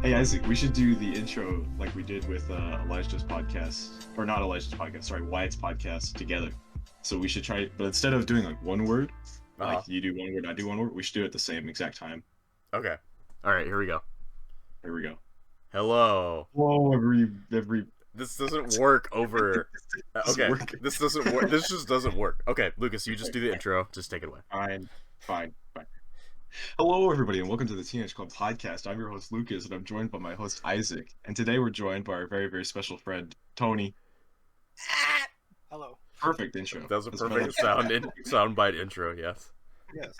Hey Isaac, we should do the intro like we did with Elijah's podcast, or not Elijah's podcast, sorry, Wyatt's podcast together. So we should try, but instead of doing like one word, like you do one word, I do one word, we should do it at the same exact time. Okay. All right, here we go. Here we go. Hello. Whoa, every. This doesn't work over. Okay, this doesn't work. This just doesn't work. Okay, Lucas, you just do the intro. Just take it away. Fine. Hello, everybody, and welcome to the Teenage Club podcast. I'm your host, Lucas, and I'm joined by my host, Isaac. And today we're joined by our very, very special friend, Tony. Hello. Perfect intro. That was a perfect soundbite intro, yes. Yes.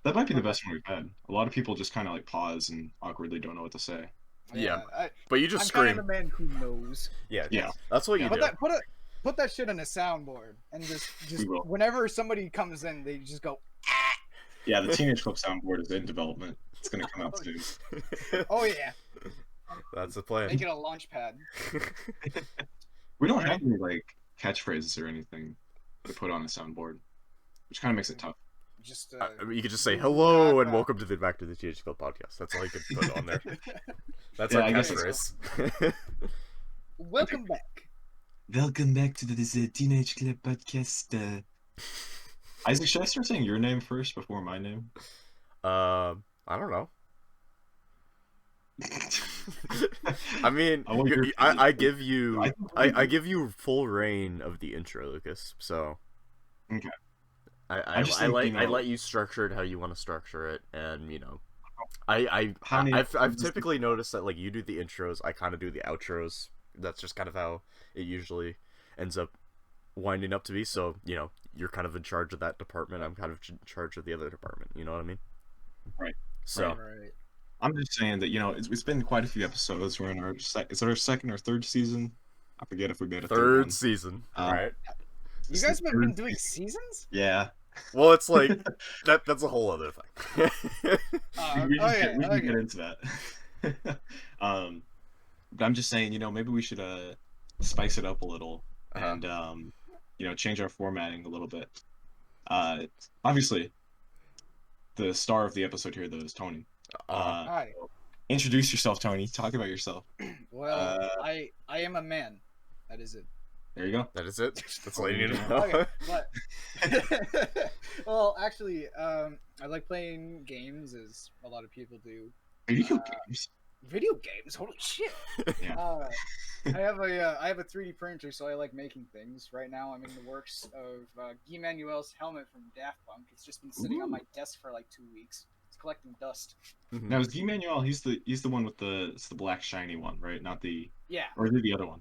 That might be the best one we've had. A lot of people just kind of like pause and awkwardly don't know what to say. Yeah. But you just I'm scream. kind of the man who knows. Yeah. That's what you do. Put that shit on a soundboard and just will. whenever somebody comes in, they just go. Yeah, the Teenage Club soundboard is in development. It's gonna come out soon. Oh yeah. That's the plan. Make it a launch pad. We don't have any like catchphrases or anything to put on a soundboard, which kind of makes it tough. Just you could just say hello and welcome to the Back to the TeenageClub podcast. That's all you could put on there. That's our catchphrase. Welcome back. Welcome back to this Teenage Club podcast. Isaac, should I start saying your name first before my name? I don't know. I mean, I give you full reign of the intro, Lucas. So okay. I let you structure it how you want to structure it, and you know, I've typically noticed that like you do the intros, I kind of do the outros. That's just kind of how it usually ends up winding up to be. So you know, you're kind of in charge of that department. I'm kind of in charge of the other department. You know what I mean? Right. So. Right. I'm just saying that, you know, it's been quite a few episodes. We're in our our second or third season. I forget if we made a third season. Right. You guys have been doing seasons? Yeah. Well, it's like that's a whole other thing. we can get into that. But I'm just saying, you know, maybe we should spice it up a little and you know, change our formatting a little bit. Obviously, the star of the episode here, though, is Tony. Hi. Introduce yourself, Tony. Talk about yourself. Well, I am a man. That is it. There you go. That is it. That's all you need to know. Okay, but well, actually, I like playing games, as a lot of people do. Video games. Video games. Holy shit! Yeah. I have a 3D printer, so I like making things. Right now, I'm in the works of Guy Manuel's helmet from Daft Punk. It's just been sitting on my desk for like 2 weeks. It's collecting dust. Now, is Guy Manuel? He's the one with it's the black shiny one, right? Not the or is it the other one?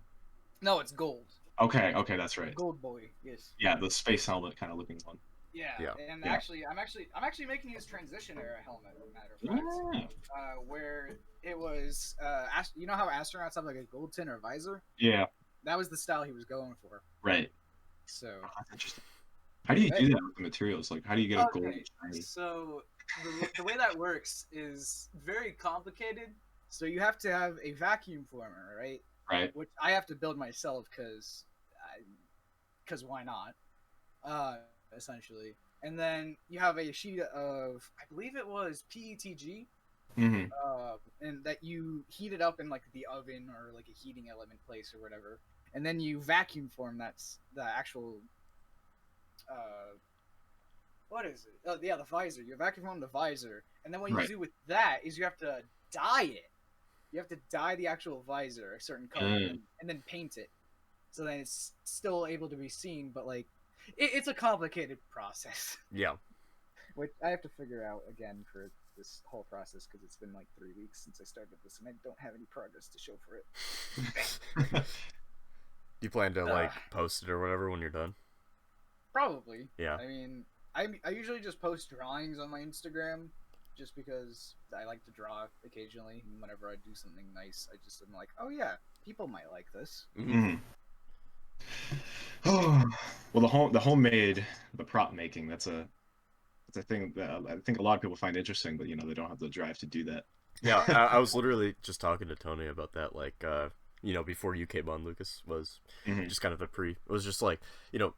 No, it's gold. Okay, that's right. Gold boy, yes. Yeah, the space helmet kind of looking one. Yeah. And actually, I'm actually making his transition era helmet. As a matter of fact, where it was, you know how astronauts have like a gold tin or visor? Yeah. That was the style he was going for. Right. So. Oh, that's interesting. How do you do that with the materials? Like, how do you get a gold shiny? So the way that works is very complicated. So you have to have a vacuum former, right? Right. Which I have to build myself because why not? Essentially, and then you have a sheet of, I believe it was PETG, and that you heat it up in like the oven or like a heating element place or whatever, and then you vacuum form that's the actual. What is it? Oh yeah, the visor. You vacuum form the visor, and then what you do with that is you have to dye it. You have to dye the actual visor a certain color and then paint it. So then it's still able to be seen, but like it's a complicated process. Yeah. Which I have to figure out again for this whole process because it's been like 3 weeks since I started this and I don't have any progress to show for it. You plan to like post it or whatever when you're done? Probably. Yeah. I mean, I usually just post drawings on my Instagram. Just because I like to draw occasionally, and whenever I do something nice, I'm like, oh yeah, people might like this. Oh, well, the prop making, that's a thing that I think a lot of people find interesting, but you know, they don't have the drive to do that. Yeah, I was literally just talking to Tony about that, like, you know, before you came on, Lucas, was just kind of it was just like, you know,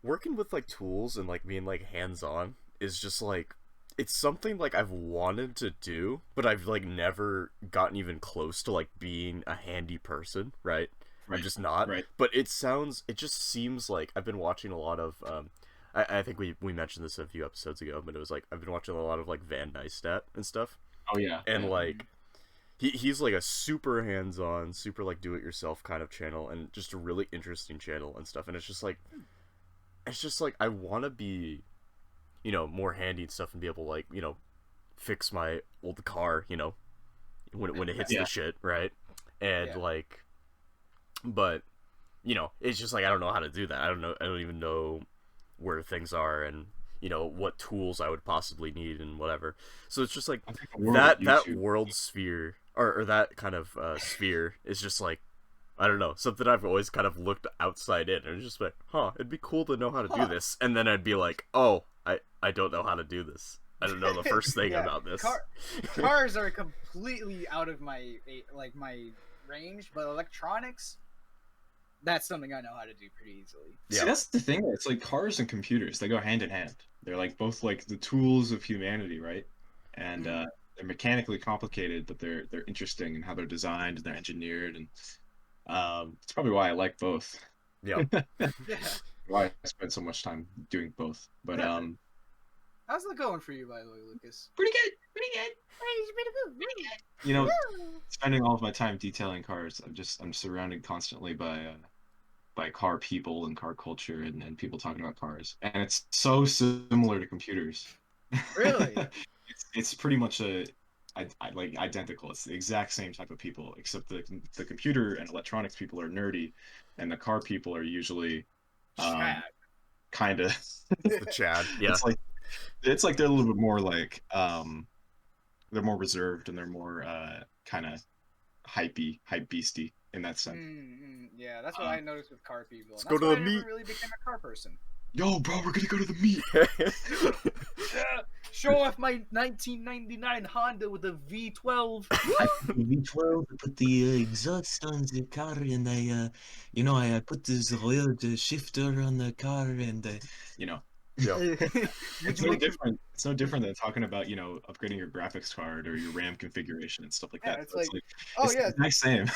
working with like tools and like being like hands-on is just like it's something like I've wanted to do, but I've like never gotten even close to like being a handy person, right? I'm just not. Right. But it just seems like I've been watching a lot of I think we mentioned this a few episodes ago, but it was like I've been watching a lot of like Van Neistat and stuff. Oh yeah. And like he's like a super hands-on, super like do-it-yourself kind of channel, and just a really interesting channel and stuff. And it's just like I want to be, you know, more handy and stuff, and be able to, like, you know, fix my old car, you know, when it hits the shit, right? And like, but you know, it's just like I don't know how to do that. I don't even know where things are, and you know what tools I would possibly need and whatever. So it's just like that world sphere or that kind of sphere is just like, I don't know, something I've always kind of looked outside in, and it's just like, it'd be out to know how to do this, and then I'd be like, oh, I don't know how to do this. I don't know the first thing about this. Cars are completely out of my range, but electronics, that's something I know how to do pretty easily. See, that's the thing. It's like cars and computers, they go hand in hand. They're like both like the tools of humanity, right? And they're mechanically complicated, but they're interesting in how they're designed and they're engineered, and it's probably why I like both. Yeah. Why I spend so much time doing both. But how's it going for you, by the way, Lucas? Pretty good. You know, spending all of my time detailing cars, I'm surrounded constantly by car people and car culture and people talking about cars, and it's so similar to computers. Really? it's pretty much like identical. It's the exact same type of people, except the computer and electronics people are nerdy, and the car people are usually kind of the Chad. Yeah, it's like they're a little bit more like they're more reserved, and they're more kind of hype beastie in that sense. Yeah, that's what I noticed with car people. Let's go to the meet. I never really became a car person. Yo, bro, we're gonna go to the meet. Show off my 1999 Honda with a V12. V12. I put the exhaust on the car, and I put this oil shifter on the car, and Yeah. It's no different. It's no different than talking about, upgrading your graphics card or your RAM configuration and stuff like that. It's the nice same.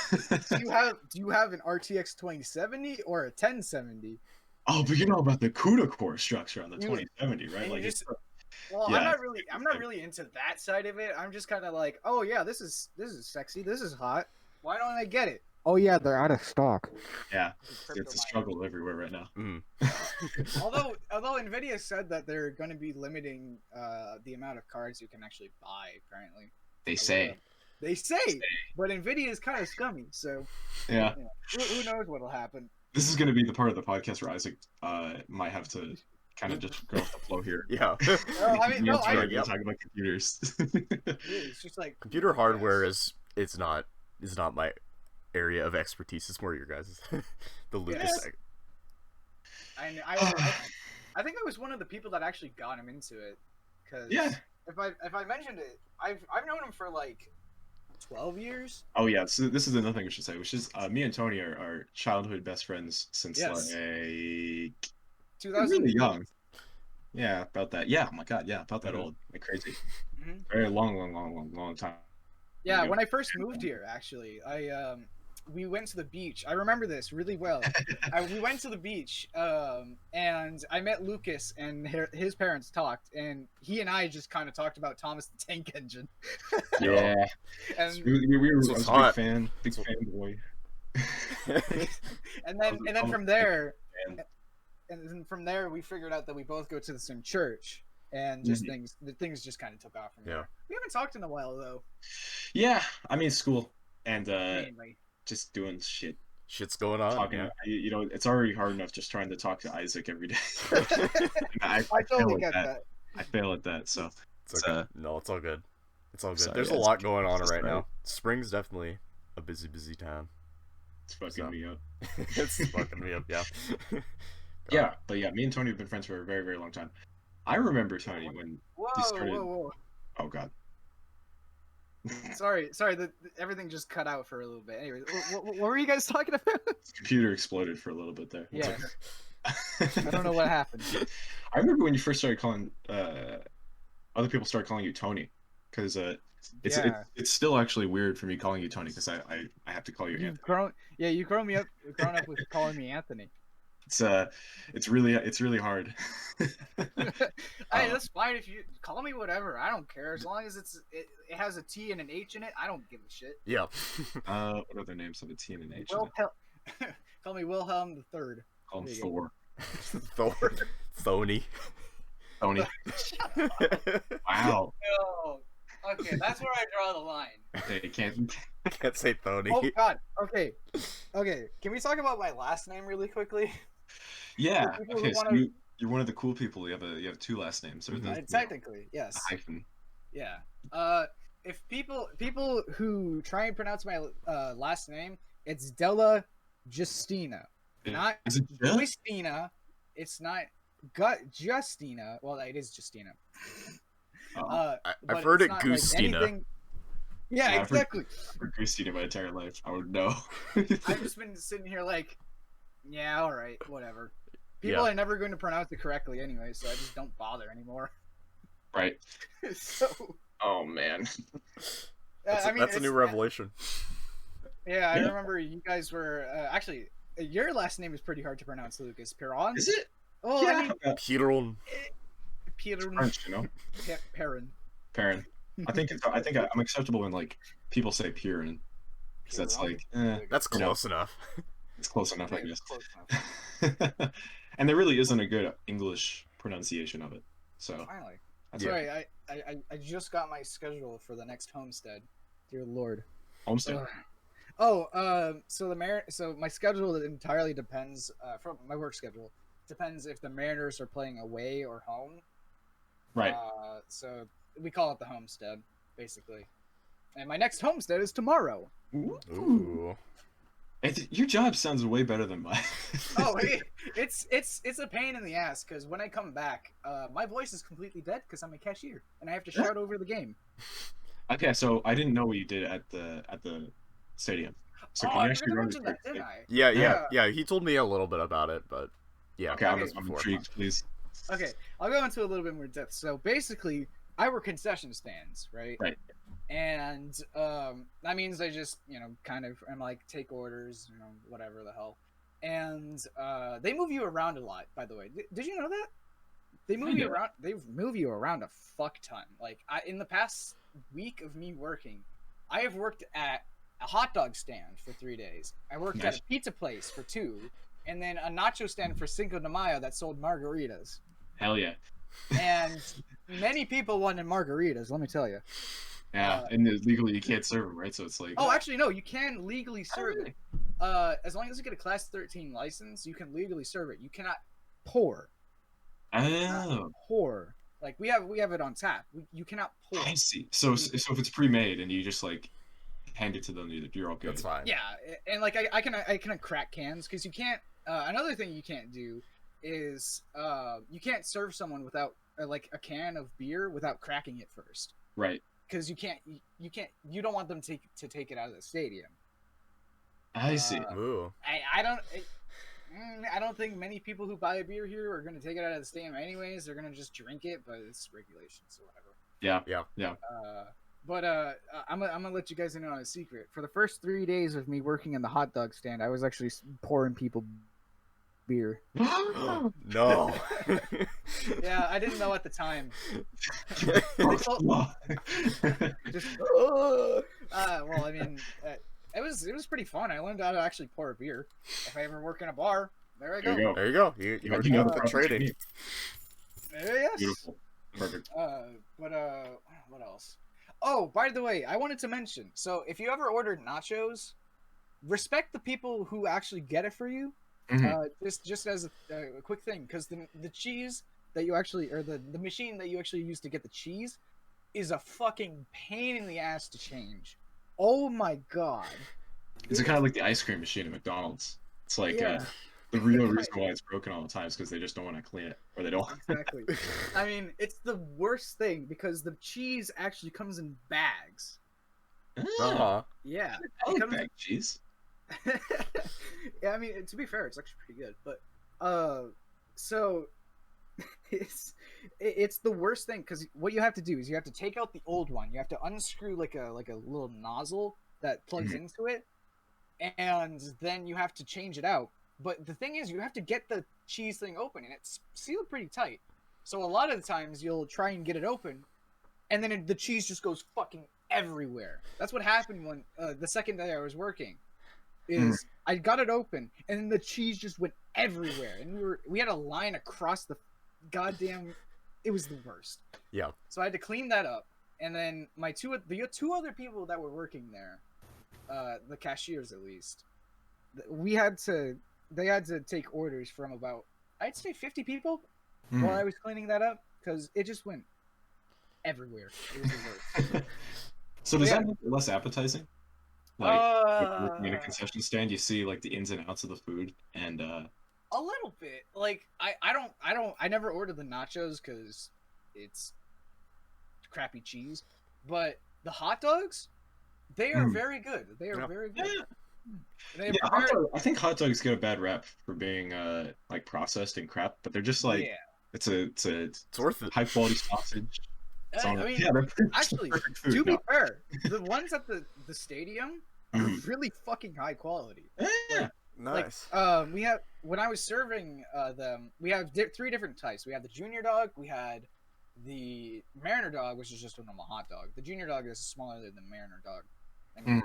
Do you have an RTX 2070 or a 1070? Oh, but you know about the CUDA core structure on the 2070, right? Like, I'm not really into that side of it. I'm just kind of like, oh yeah, this is sexy. This is hot. Why don't I get it? Oh yeah, they're out of stock. Yeah, it's a struggle everywhere right now. Although Nvidia said that they're going to be limiting the amount of cards you can actually buy. Apparently, they say, but Nvidia is kind of scummy. So yeah, who knows what'll happen. This is going to be the part of the podcast where Isaac might have to kind of just go off the flow here. Yeah. Talking about computers. It's just like computer hardware is not my area of expertise. Is more your guys'. The Lucas. I think I was one of the people that actually got him into it, because if I mentioned it, I've known him for like 12 years. Oh yeah, so this is another thing we should say, which is me and Tony are childhood best friends since like 2000. Really young. Yeah, about that. Yeah, oh my god, yeah, about that old, like crazy. Very long time. Yeah, when I first moved here, actually, we went to the beach. I remember this really well. We went to the beach, and I met Lucas, and his parents talked, and he and I just kind of talked about Thomas the Tank Engine. Yeah, and we were a big fan boy. and then from there, we figured out that we both go to the same church. And just things just kind of took off from there. We haven't talked in a while though. Yeah, I mean school and just doing shit. Shit's going on. It's already hard enough just trying to talk to Isaac every day. I totally get that. I fail at that, so it's okay. No, it's all good. It's all good. Sorry, there's a lot going on right now. Spring's definitely a busy time. It's fucking me up. It's fucking me up, yeah. Yeah, but yeah, me and Tony have been friends for a very, very long time. I remember Tony when he started. Whoa. Oh god. Sorry. Everything just cut out for a little bit. Anyway, what were you guys talking about? The computer exploded for a little bit there. Yeah. I don't know what happened. I remember when you first started calling other people start calling you Tony, because it's still actually weird for me calling you Tony, because I have to call you Anthony. You've grown up with calling me Anthony. It's really hard. Hey, that's fine if you call me whatever. I don't care as long as it has a T and an H in it. I don't give a shit. Yeah. What other names have a T and an H? Call me Wilhelm the Third. Call him Thor. Thor. Thony. Tony. Wow. No. Okay, that's where I draw the line. Okay, can't say Thony. Oh God. Okay. Can we talk about my last name really quickly? Yeah. Okay. So you're one of the cool people. You have two last names. Or technically, yes. A hyphen. Yeah. If people who try and pronounce my last name, it's Della Giustina, not Giustina. It's not Justina. Well, it is Justina. I've heard it Goostina. Like yeah, exactly. I've heard Goostina my entire life. I would know. I've just been sitting here like, yeah, all right, whatever. People are never going to pronounce it correctly anyway, so I just don't bother anymore. Right. So. Oh man. That's a new revelation. Yeah, I remember you guys were actually. Your last name is pretty hard to pronounce, Lucas. Perron? Is it? Oh, yeah. I mean, Perron. French, you know. Perron. Perron. I think I'm acceptable when like people say Perron, because that's like. That's close enough. It's close enough, I guess. And there really isn't a good English pronunciation of it. So. Finally. That's right. I just got my schedule for the next homestead. Dear Lord. Homestead. So my schedule entirely depends from my work schedule. Depends if the Mariners are playing away or home. Right. So we call it the homestead, basically. And my next homestead is tomorrow. Ooh. Your job sounds way better than mine. Oh, it's a pain in the ass because when I come back, my voice is completely dead because I'm a cashier and I have to shout over the game. Okay, so I didn't know what you did at the stadium. So can you actually run that, didn't I? Yeah. He told me a little bit about it, but yeah. Okay, I'm intrigued, please. Okay, I'll go into a little bit more depth. So basically, I work concession stands, right? Right. And that means I just, kind of am like take orders, whatever the hell. And they move you around a lot, by the way. Did you know that? They move you around. They move you around a fuck ton. Like in the past week of me working, I have worked at a hot dog stand for 3 days. I worked at a pizza place for 2, and then a nacho stand for Cinco de Mayo that sold margaritas. Hell yeah. And many people wanted margaritas, let me tell you. Yeah, and legally you can't serve them, right? So it's like... Oh, actually, no, you can legally serve it. As long as you get a Class 13 license, you can legally serve it. You cannot pour. Oh. Pour. Like, we have it on tap. You cannot pour. I see. So if it's pre-made and you just, like, hand it to them, you're all good. That's fine. Yeah, and, like, I can crack cans, because you can't... another thing you can't do is you can't serve someone without, like, a can of beer without cracking it first. Right. Because you don't want them to take it out of the stadium. I see. I don't think many people who buy a beer here are going to take it out of the stadium anyways. They're going to just drink it, but it's regulations or whatever. Yeah. But I'm gonna let you guys in on a secret. For the first 3 days of me working in the hot dog stand, I was actually pouring people beer. No. Yeah, I didn't know at the time. Well, I mean, it was pretty fun. I learned how to actually pour a beer. If I ever work in a bar, there I go. There you go. You got the trading. Yes. Beautiful. Perfect. But what else? Oh, by the way, I wanted to mention. So, if you ever ordered nachos, respect the people who actually get it for you. Mm-hmm. Just as a quick thing, because the cheese that you actually, or the machine that you actually use to get the cheese, is a fucking pain in the ass to change. Oh my god! It's kind of like the ice cream machine at McDonald's. It's like the real reason why it's broken all the time is because they just don't want to clean it, or they don't. Exactly. I mean, it's the worst thing because the cheese actually comes in bags. Yeah, I like bag cheese. Yeah, I mean, to be fair, it's actually pretty good. But so it's the worst thing because what you have to do is you have to take out the old one. You have to unscrew like a little nozzle that plugs into it, and then you have to change it out. But the thing is, you have to get the cheese thing open, and it's sealed pretty tight. So a lot of the times you'll try and get it open, and then the cheese just goes fucking everywhere. That's what happened when the second day I was working. Is I got it open, and then the cheese just went everywhere, and we had a line across the goddamn. It was the worst. Yeah. So I had to clean that up, and then the two other people that were working there, the cashiers at least, they had to take orders from about, I'd say 50 people while I was cleaning that up because it just went everywhere. It was the worst. So does that make it less appetizing? Like working in a concession stand, you see like the ins and outs of the food, and a little bit. Like I never order the nachos because it's crappy cheese, but the hot dogs, they are very good. They are very good. Yeah. I think hot dogs get a bad rap for being like processed and crap, but they're just like it's worth it. High quality sausage. Actually, to be fair, the ones at the stadium are really fucking high quality. Yeah, nice. Like, we have when I was serving them, we have 3 different types. We have the junior dog, we had the Mariner dog, which is just a normal hot dog. The junior dog is smaller than the Mariner dog, and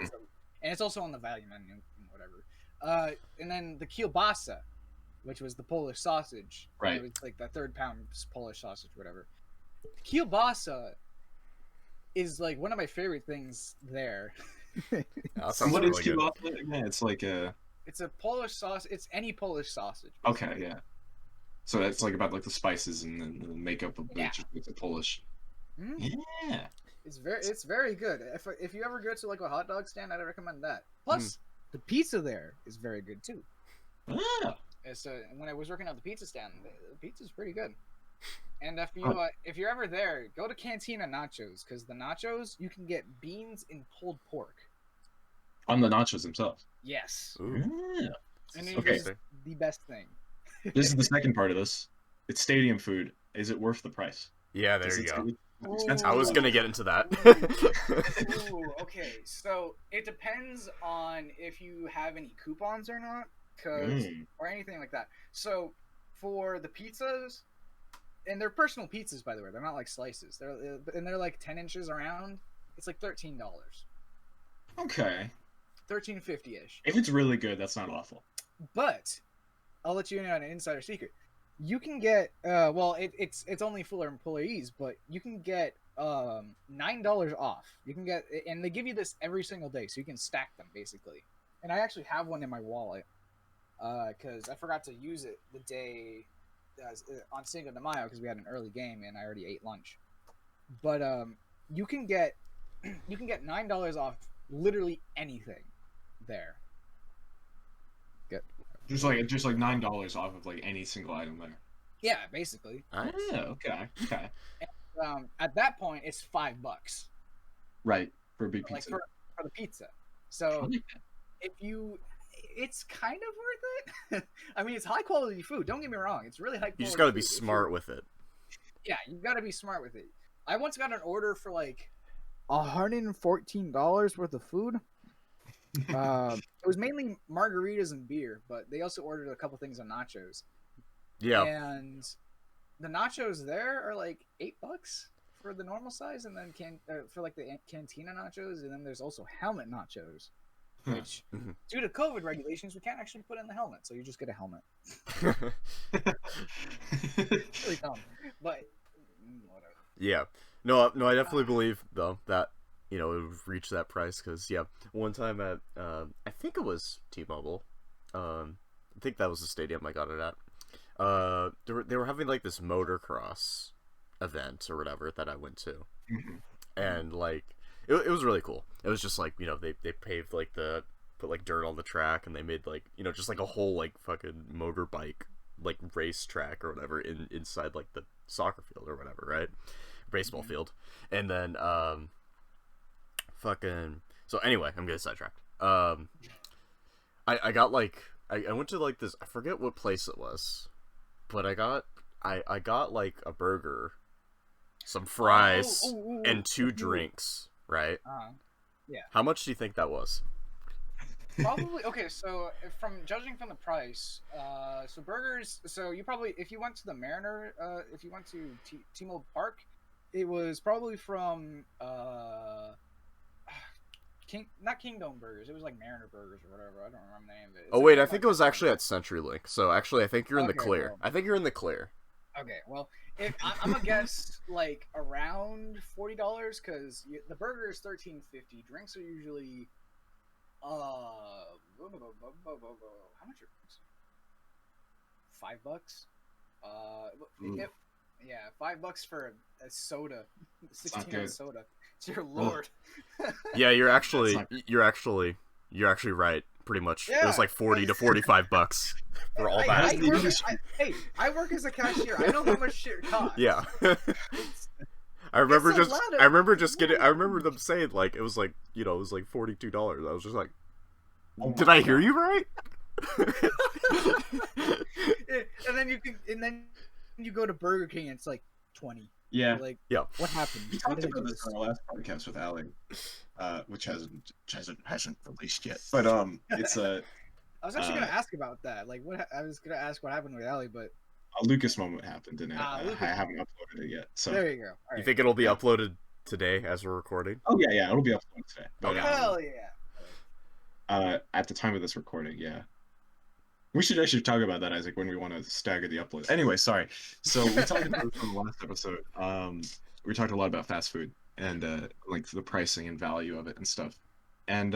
it's also on the value menu and whatever. And then the kielbasa, which was the Polish sausage. Right. It was like the 3rd pound Polish sausage, whatever. Kielbasa is like one of my favorite things there. What is kielbasa again? It's like it's a Polish sauce. It's any Polish sausage. Basically. Okay, yeah. So it's like about like the spices and the makeup of it just makes it Polish. Yeah. It's very good. If you ever go to like a hot dog stand, I'd recommend that. Plus, the pizza there is very good too. Ah. So when I was working at the pizza stand, the pizza's pretty good. And if you're ever there, go to Cantina Nachos because the nachos you can get beans and pulled pork. On the nachos themselves. Yes. Yeah. And it's the best thing. This is the second part of this. It's stadium food. Is it worth the price? Yeah, there you go. I was gonna get into that. Ooh, okay, so it depends on if you have any coupons or not, or anything like that. So for the pizzas. And they're personal pizzas, by the way. They're not like slices. They're like 10 inches around. It's like $13. Okay. $13.50-ish. If it's really good, that's not awful. But I'll let you in on an insider secret. You can get it's only for employees, but you can get $9 off. You can get, and they give you this every single day, so you can stack them basically. And I actually have one in my wallet because I forgot to use it the day. On Cinco de Mayo because we had an early game and I already ate lunch, but you can get $9 off literally anything there. Good. Just like $9 off of like any single item there. Yeah, basically. Oh, okay. And, at that point, it's $5. Right, for a big pizza. Like for the pizza. So it's kind of worth it. I mean, it's high quality food. Don't get me wrong. It's really high quality. You just got to be smart with it. Yeah, you got to be smart with it. I once got an order for like $114 worth of food. It was mainly margaritas and beer, but they also ordered a couple things on nachos. Yeah. And the nachos there are like $8 for the normal size, and then for like the Cantina nachos, and then there's also helmet nachos. Which, due to COVID regulations, we can't actually put in the helmet, so you just get a helmet. It's really dumb, but whatever. Yeah, no, I definitely believe though that it would reach that price because one time at I think it was T-Mobile, I think that was the stadium I got it at. They were having like this motocross event or whatever that I went to, and like. It was really cool. It was just like, they paved like put like dirt on the track and they made like, just like a whole like fucking motorbike like race track or whatever inside like the soccer field or whatever, right? Baseball field. And then so anyway, I'm getting sidetracked. I got like I went to like this, I forget what place it was, but I got I got like a burger, some fries, and 2 drinks, right? Yeah. How much do you think that was? Probably okay. So from judging from the price, so burgers. So you probably, if you went to the Mariner, if you went to T-Mobile Park, it was probably from not Kingdom Burgers. It was like Mariner Burgers or whatever. I don't remember the name of it. Oh wait, I think it was actually at CenturyLink. So actually, I think you're in the clear. Well, I think you're in the clear. Okay, well, if I'm gonna guess like around $40 because the burger is $13.50. Drinks are usually how much are drinks? $5. Yeah, $5 for a soda, 16-ounce soda. Dear Lord. Yeah, you're actually right. Pretty much, yeah, it was like $40 to $45 for all that. I work as a cashier. I know how much shit costs. Yeah. I remember them saying like it was like it was like $42. I was just like, did I hear you right? and then you go to Burger King and it's like 20. Yeah. Like, yeah. What happened? We talked about this on our last podcast with Ali, which hasn't released yet. But it's a. I was actually gonna ask about that. Like, I was gonna ask what happened with Ali, but a Lucas moment happened, and I haven't uploaded it yet. So there you go. Right. You think it'll be uploaded today as we're recording? Oh yeah, it'll be uploaded today. But, hell yeah. At the time of this recording, yeah. We should actually talk about that, Isaac, when we want to stagger the upload. Anyway, sorry. So we talked about it from the last episode. We talked a lot about fast food and like the pricing and value of it and stuff. And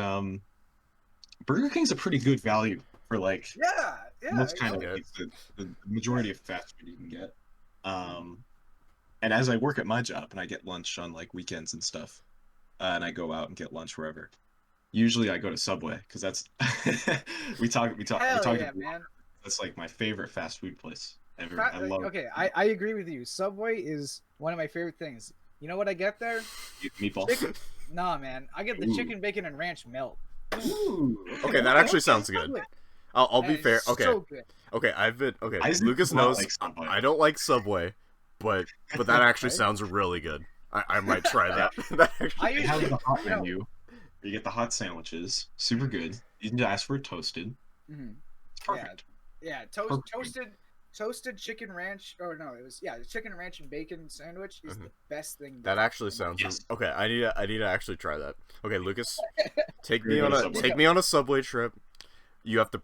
Burger King's a pretty good value for like most kind of like, the majority of fast food you can get. And as I work at my job and I get lunch on like weekends and stuff, and I go out and get lunch wherever. Usually I go to Subway because that's we talk man. That's like my favorite fast food place ever. I love it. I agree with you. Subway is one of my favorite things. You know what I get there? Meatballs. Nah, man. I get the chicken, bacon, and ranch melt. Ooh. Okay, that actually sounds good. I'll be fair. Okay. So good. Okay, Lucas knows I don't like Subway, but that actually sounds really good. I might try that. I have the hot menu. You get the hot sandwiches, super good. You can ask for it toasted. Mm-hmm. Perfect. Yeah, toasted chicken ranch. Or no, it was the chicken ranch and bacon sandwich is the best thing. That actually sounds okay. I need to actually try that. Okay, Lucas, take me on a Subway trip. You have to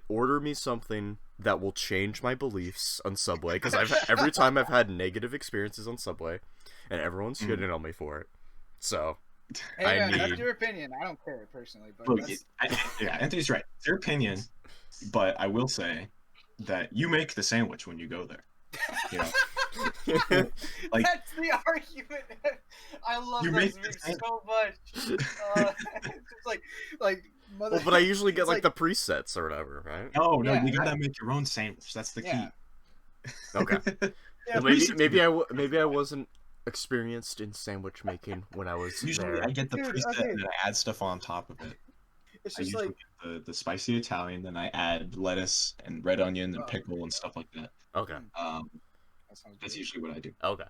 order me something that will change my beliefs on Subway because every time I've had negative experiences on Subway, and everyone's shitting on me for it. So. Hey man, that's your opinion. I don't care personally, but Anthony's right. It's your opinion, but I will say that you make the sandwich when you go there. You know? Like, that's the argument. I love those memes so much. It's like well, but I usually get like the presets or whatever, right? No, you gotta make your own sandwich. That's the key. Okay. Well, maybe I wasn't experienced in sandwich making when I was usually there. I get the preset and I add stuff on top of it. It's just like the spicy Italian, then I add lettuce and red onion and pickle and stuff like that. Okay. That's usually what I do. Okay.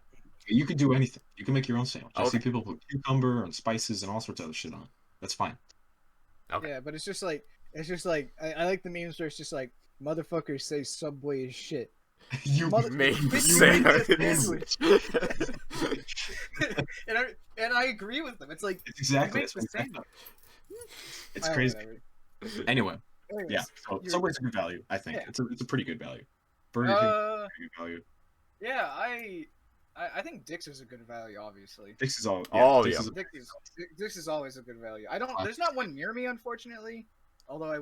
You can do anything. You can make your own sandwich. I see people put cucumber and spices and all sorts of other shit on. That's fine. Okay. Yeah, but it's just like I like the memes where it's just like motherfuckers say Subway is shit. You made the sandwich. and I agree with them. It's like exactly the sandwich. It's crazy. Anyway, yeah. So Subway's a good value. I think it's a pretty good value. Burger King is a good value. Yeah, I think Dick's is a good value. Obviously, Dick's is all. Dick's is always a good value. There's not one near me, unfortunately. Although I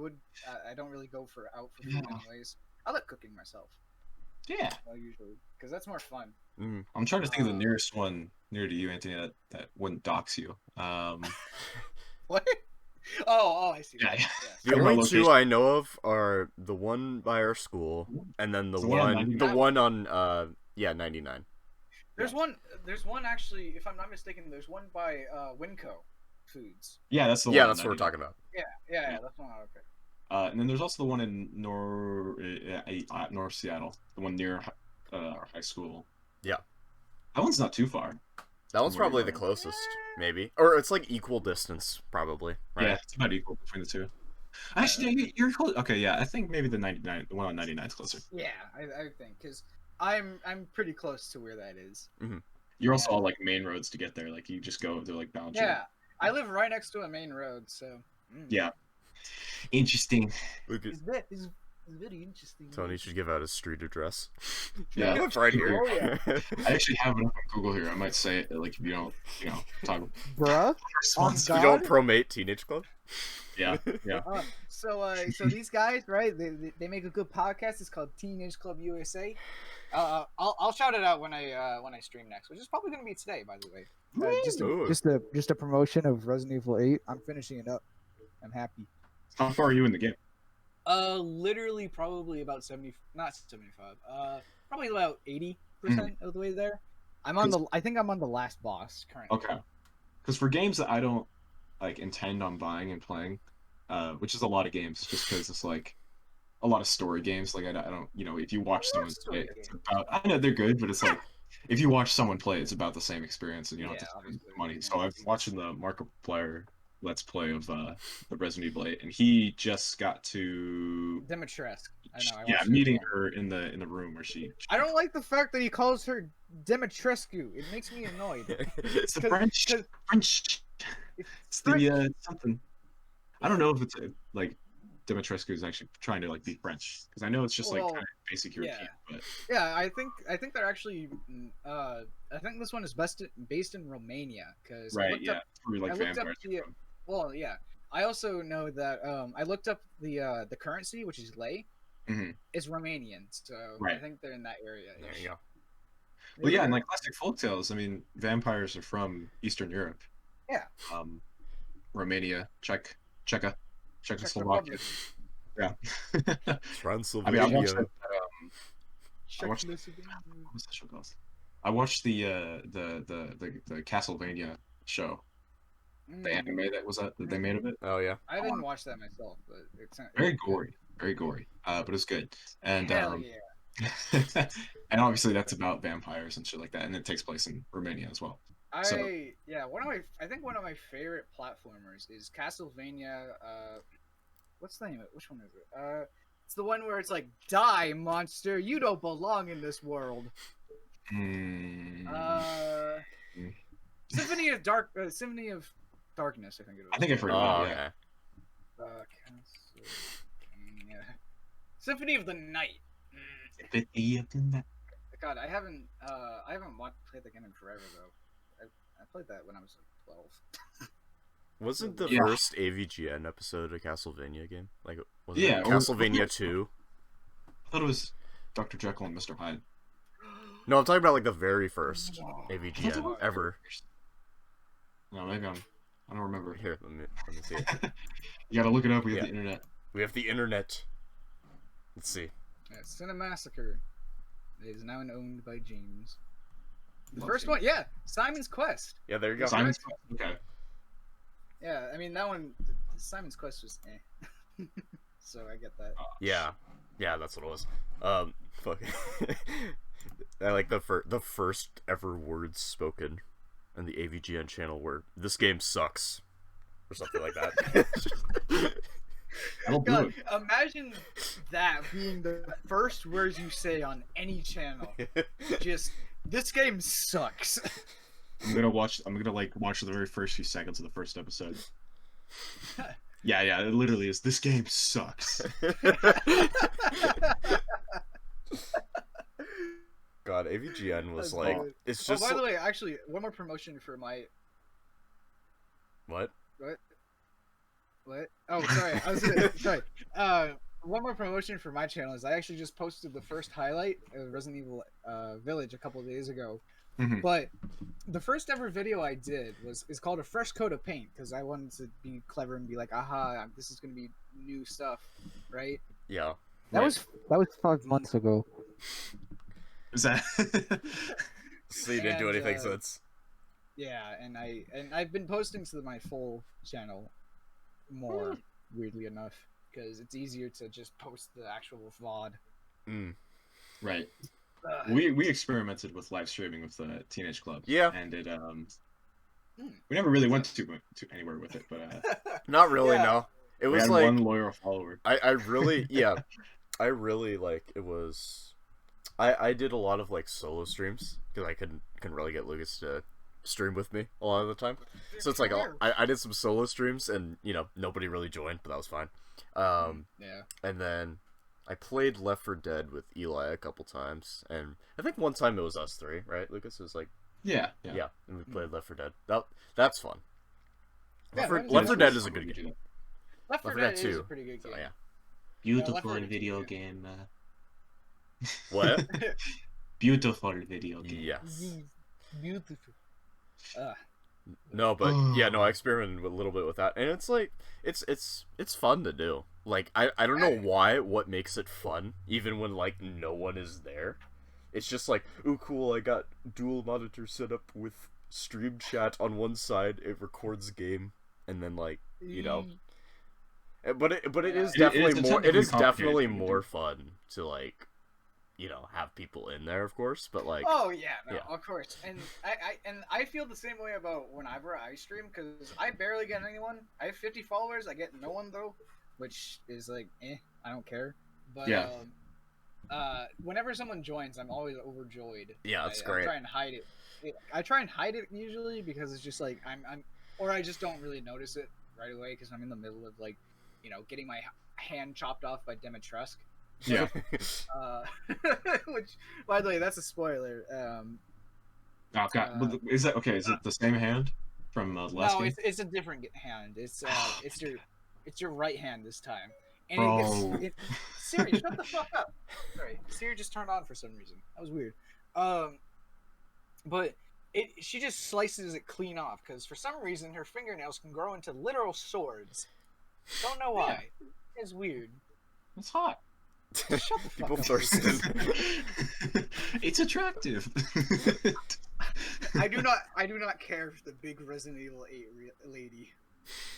don't really go out for food anyways. I like cooking myself. Yeah. Well, usually, because that's more fun. Mm-hmm. I'm trying to think of the nearest one near to you, Anthony, that wouldn't dox you. What? Oh, I see. Yeah. The only two I know of are the one by our school, and then the one on 99. There's one actually, if I'm not mistaken. There's one by Winco Foods. Yeah, that's the one. Yeah, that's what we're talking about. Yeah, that's one. Okay. And then there's also the one in North Seattle, the one near our high school. Yeah. That one's not too far. That one's probably the closest, maybe. Or it's like equal distance, probably. Right? Yeah, it's about equal between the two. Actually, you're close. Okay, yeah, I think maybe the 99, the one on 99 is closer. Yeah, I think, because I'm pretty close to where that is. Mm-hmm. You're also all like main roads to get there. Like you just go to like Balance. Yeah, I live right next to a main road, so. Yeah. Interesting. It's very interesting. Tony should give out his street address. Yeah, it's right here. Oh, yeah. I actually have it up on Google here. I might say it like if you don't, talk. Bruh? We don't promote Teenage Club. Yeah. So these guys, right? They make a good podcast. It's called Teenage Club USA. I'll shout it out when I stream next, which is probably gonna be today, by the way. Just a promotion of Resident Evil 8. I'm finishing it up. I'm happy. How far are you in the game? Literally probably about 70, not 75. Probably about 80% of the way there. I think I'm on the last boss currently. Okay. Because for games that I don't like intend on buying and playing, which is a lot of games, just because it's like a lot of story games. Like I don't, if you watch someone play, it's about. I know they're good, but it's like if you watch someone play, it's about the same experience, and you don't have to spend money. So I've been watching the Markiplier Let's Play of the Resident Evil 8, and he just got to Dimitrescu. Meeting her in the room where she. I don't like the fact that he calls her Dimitrescu. It makes me annoyed. It's the French. It's the something. I don't know if it's like Dimitrescu is actually trying to like be French, because I know it's just like kind of basic European. But yeah, I think they're actually. I think this one is based in Romania, because vampires. Well, yeah. I also know that I looked up the currency, which is lei, is Romanian, so I think they're in that area. There you go. Well, yeah, and like classic folktales, I mean, vampires are from Eastern Europe. Yeah. Romania, Czechoslovakia. Yeah. Transylvania. I mean, I watched that. What was that show called? I watched the Castlevania show. The anime that they made of it. Oh yeah. I didn't watch that myself, but it's very gory, but it's good. And hell yeah. and obviously that's about vampires and shit like that, and it takes place in Romania as well. I think one of my favorite platformers is Castlevania. What's the name of it? Which one is it? It's the one where it's like, die, monster! You don't belong in this world. Symphony of Darkness, I think it was. I think I've heard of it. Yeah. Symphony of the Night. Symphony of the Night. God, I haven't played the game in forever though. I played that when I was like 12. Wasn't the first AVGN episode a Castlevania game? Like, was it Castlevania 2? I thought it was Dr. Jekyll and Mr. Hyde. No, I'm talking about like the very first AVGN ever. No, maybe I don't remember. Here, let me see it. You gotta look it up. We have the internet. We have the internet. Let's see. Yeah, Cinemassacre is now owned by James. The first one, Simon's Quest. Yeah, there you go. Simon's Quest. Okay. Yeah, I mean that one, Simon's Quest was so I get that. Yeah, that's what it was. Fuck. I like the first ever words spoken on the AVGN channel were "this game sucks" or something like that. God, imagine that being the first words you say on any channel. Just, this game sucks. I'm gonna watch the very first few seconds of the first episode. Yeah, it literally is. This game sucks. God, AVGN was like, it's just. Oh, by the way, actually, one more promotion for my. What? Oh, sorry. Sorry. One more promotion for my channel is I actually just posted the first highlight of Resident Evil Village a couple of days ago. But the first ever video I did is called A Fresh Coat of Paint, because I wanted to be clever and be like, aha, this is gonna be new stuff, right? Yeah. That was 5 months ago. Is that? So you didn't do anything since. Yeah, and I've been posting to my full channel more, weirdly enough, because it's easier to just post the actual VOD. Right. we experimented with live streaming with the Teenage Club. Yeah. And it we never really went to anywhere with it, but not really. No, it was like one loyal follower. I really I really like it was. I did a lot of like solo streams because I couldn't really get Lucas to stream with me a lot of the time. So it's like I did some solo streams and nobody really joined, but that was fine. And then I played Left 4 Dead with Eli a couple times, and I think one time it was us three, right? Lucas, it was like yeah, and we played Left 4 Dead. That's fun. Yeah, Left 4 Dead is a good game. Left 4 Dead is a pretty good game. So, yeah. Beautiful video game. What? Beautiful video game. Yes. Beautiful. No, but I experimented a little bit with that, and it's like it's fun to do. Like I don't know what makes it fun, even when like no one is there. It's just like, ooh, cool! I got dual monitor set up with stream chat on one side. It records game, and then like but it is definitely more fun to like have people in there, of course, but like of course. And I feel the same way about whenever I stream, because I barely get anyone. I have 50 followers. I get no one though, which is like I don't care. But whenever someone joins, I'm always overjoyed. Yeah, that's great. I try and hide it. I try and hide it usually because it's just like or I just don't really notice it right away because I'm in the middle of like getting my hand chopped off by Dimitrescu. Yeah. Which, by the way, that's a spoiler. Oh god, is that okay? Is it the same hand from the last game? No, it's a different hand. It's your right hand this time. And Siri, shut the fuck up. Sorry, Siri just turned on for some reason. That was weird. But she just slices it clean off because for some reason her fingernails can grow into literal swords. Don't know why. Yeah. It's weird. It's hot. Shut the fuck People up. thirsting. It's attractive. I do not care for the big Resident Evil 8 lady.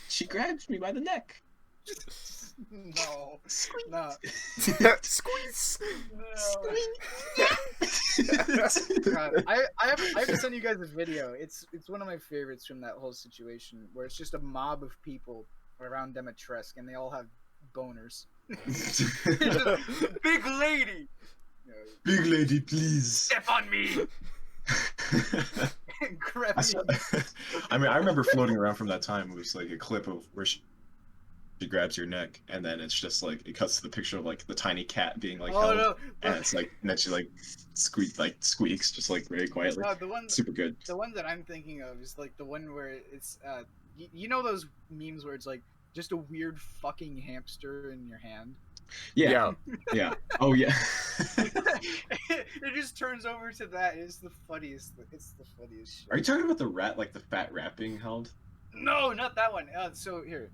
She grabs me by the neck. No. No. Squeeze. No. God, I have to send you guys a video. It's one of my favorites from that whole situation where it's just a mob of people around Dimitrescu and they all have boners. Big lady. Big lady, please. Step on me. Grab me. I mean, I remember floating around from that time. It was like a clip of where she grabs your neck, and then it's just like it cuts to the picture of like the tiny cat being like held, no. and it's like and then she like squeaks just like very quietly. The one, super good. The one that I'm thinking of is like the one where it's you know those memes where it's like just a weird fucking hamster in your hand. Yeah. Oh yeah. It just turns over to that. It's the funniest. It's the funniest shit. Are you talking about the rat, like the fat rat being held? No, not that one. So here,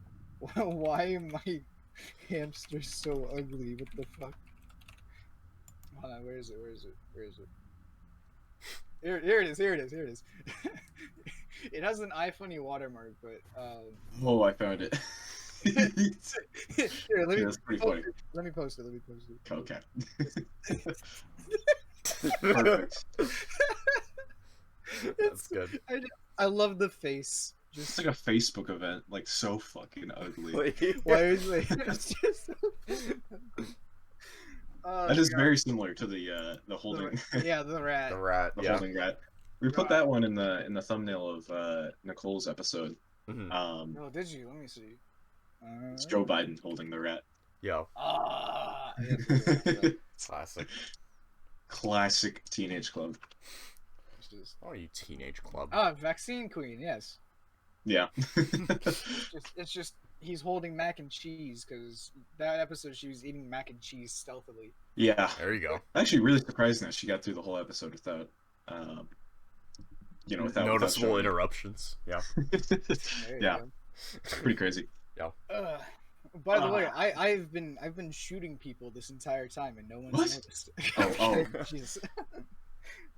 why am my hamster so ugly? What the fuck? Hold on, where is it? Here it is. It has an iPhone watermark, but Oh, I found it. Here, that's pretty funny. Let me post it. Okay. Perfect. That's good. I love the face. It's like a Facebook event, like so fucking ugly. Why is it? It's just that is very similar to the holding. The rat. The holding rat. We put that one in the thumbnail of Nicole's episode. Mm-hmm. Oh, did you? Let me see. It's Joe Biden holding the rat. Yo. Classic. Classic Teenage Club. Oh, you Teenage Club. Vaccine Queen, yes. Yeah. it's just he's holding mac and cheese because that episode she was eating mac and cheese stealthily. Yeah. There you go. Actually, really surprising that she got through the whole episode without, without noticeable interruptions. Yeah. Yeah. Pretty crazy. Yeah. By the way, I've been shooting people this entire time and no one's noticed. Oh. Jesus.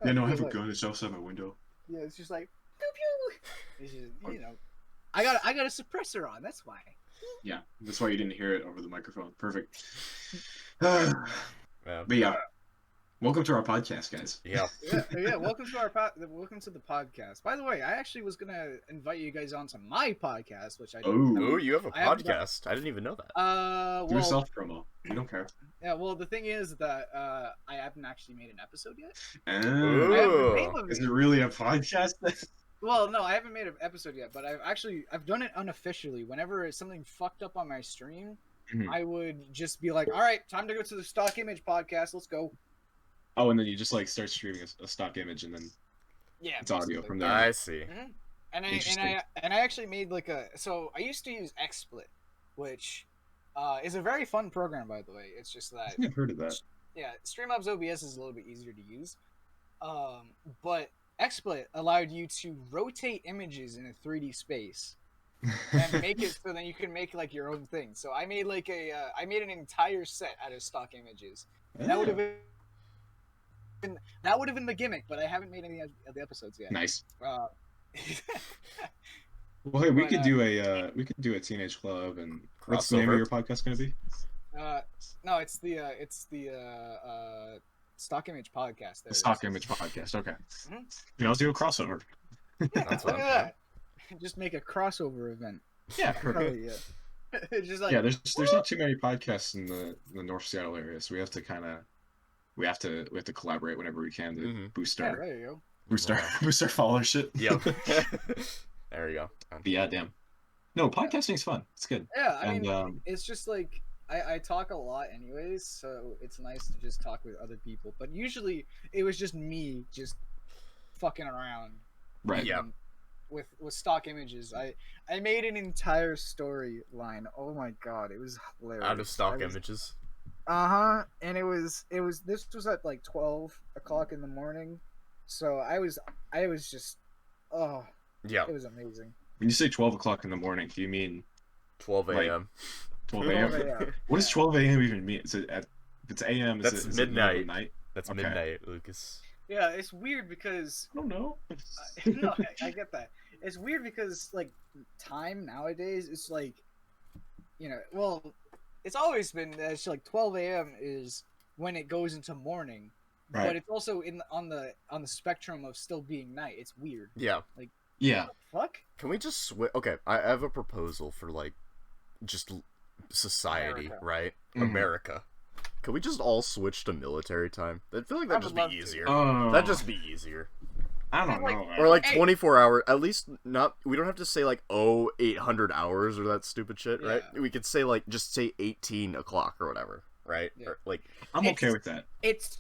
Yeah, no, I have a gun. It's outside my window. Yeah, it's just like pew pew. It's just, I got a suppressor on. That's why. Yeah, that's why you didn't hear it over the microphone. Perfect. Yeah. But yeah, Welcome to our podcast, guys. Yeah. Yeah. Welcome to the podcast. By the way, I actually was gonna invite you guys onto my podcast, which I. Oh, you have a podcast? I didn't even know that. Do a self promo. We don't care. Yeah. Well, the thing is that I haven't actually made an episode yet. Oh. Is it really a podcast? Well, no, I haven't made an episode yet, but I've done it unofficially. Whenever something fucked up on my stream, I would just be like, "All right, time to go to the stock image podcast. Let's go." Oh, and then you just like start streaming a stock image, and then it's audio from there. I see. And I actually made like so I used to use XSplit, which is a very fun program, by the way. It's just that I think I've heard of that. Yeah, Streamlabs OBS is a little bit easier to use, but XSplit allowed you to rotate images in a 3D space and make it so then you can make like your own thing. So I made like I made an entire set out of stock images. And that would have been the gimmick, but I haven't made any of the episodes yet. Nice. Well, hey, we could do a Teenage Club, and what's the name of your podcast gonna be? No, it's the Stock Image Podcast. The Stock Image Podcast. Okay. You can also do a crossover. Yeah, look at that. Just make a crossover event. Yeah, perfect. Yeah. It's just like, there's not too many podcasts in the North Seattle area, so we have to collaborate whenever we can to boost our there you go. boost our followership. Yep. There you go. But yeah, damn. No, podcasting is fun. It's good. Yeah, I mean, it's just like I talk a lot anyways, so it's nice to just talk with other people. But usually it was just me just fucking around. Right. Yeah. With stock images, I made an entire storyline. Oh my god, it was hilarious. Out of stock images. And this was at like 12 o'clock in the morning, so I was just it was amazing. When you say 12 o'clock in the morning, do you mean 12 a.m. 12 a.m. What does 12 a.m. even mean? Is it if it's a.m. That's midnight. That's okay. Midnight, Lucas. Yeah, it's weird because I don't know. No, I get that. It's weird because like time nowadays, it's like, well, it's always been it's like 12 a.m. is when it goes into morning, right. But it's also on the spectrum of still being night. It's weird. Yeah. Like, yeah. What the fuck? Can we just switch? Okay, I have a proposal for like just society, America. Right? America. Can we just all switch to military time? I feel like that'd just be easier. That'd just be easier. I don't know. Or like 24 hours. At least not. We don't have to say like 800 hours or that stupid shit, right? We could say like just say 18 o'clock or whatever, right? Yeah. Or, like I'm okay with that. It's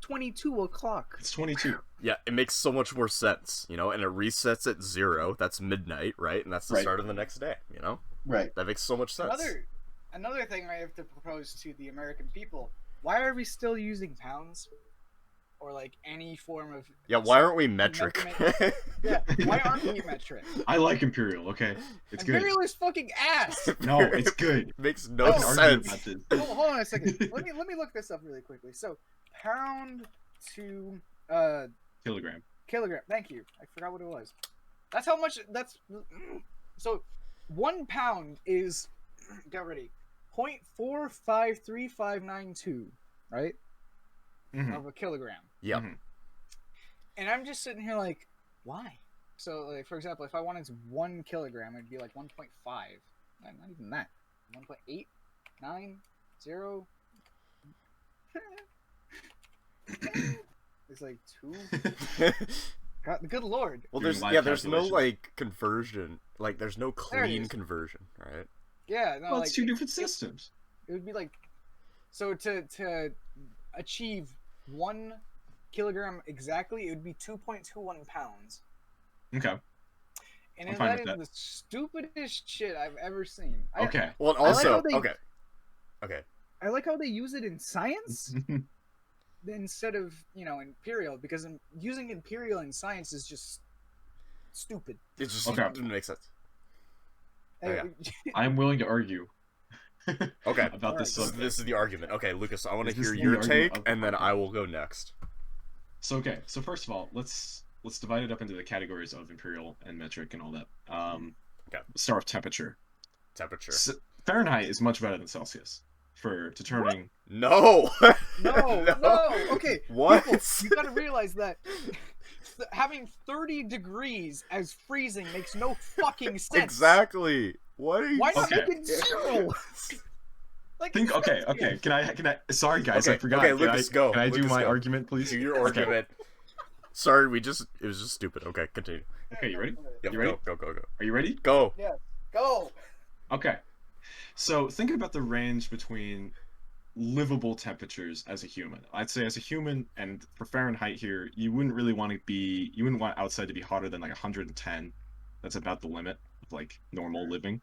22 o'clock. It's 22. Yeah, it makes so much more sense, and it resets at 0. That's midnight, right? And that's the start of the next day, Right. That makes so much sense. Another thing I have to propose to the American people: why are we still using pounds, or like any form of? Yeah, why aren't we metric? Yeah, why aren't we metric? I like Imperial. Okay, it's good. Imperial is fucking ass. No, it's good. Makes no sense. Hold on a second. Let me look this up really quickly. So, pound to kilogram. Thank you. I forgot what it was. That's how much. So 1 pound is, get ready, 0.453592, right? Of a kilogram. Yeah. And I'm just sitting here like, why? So, like, for example, if I wanted 1 kilogram, it'd be like 1.5. Not even that. 1.890. It's like 2. God, good lord. Well, there's no like conversion. Like, there's no clean conversion, right? Yeah, no. Well, like, it's 2 different systems. It would be like, so to achieve 1 kilogram exactly, it would be 2.21 pounds. Okay. And that is the stupidest shit I've ever seen. Okay. Well, also, okay. I like how they use it in science instead of, Imperial, because using Imperial in science is just stupid. It just doesn't make sense. I'm willing to argue. Okay. About this subject. This is the argument. Okay, Lucas, I want to hear your take, and then I will go next. So first of all, let's divide it up into the categories of Imperial and metric and all that. Okay. Let's start with temperature. Temperature. Fahrenheit is much better than Celsius. for determining. No. No. Okay. What? People, you gotta realize that having 30 degrees as freezing makes no fucking sense. Exactly. What are you? Why not make it 0? Like, Okay. Can I? Sorry, guys, I forgot. Okay, Lucas, go. Can I do my go. argument, please? Do your argument. Sorry, it was just stupid. Okay, continue. Okay, you ready? Yep, you ready? Go. Are you ready? Go. Yeah. Go. Okay. So thinking about the range between livable temperatures as a human, I'd say as a human, and for Fahrenheit here, you wouldn't want outside to be hotter than like 110. That's about the limit of like normal living,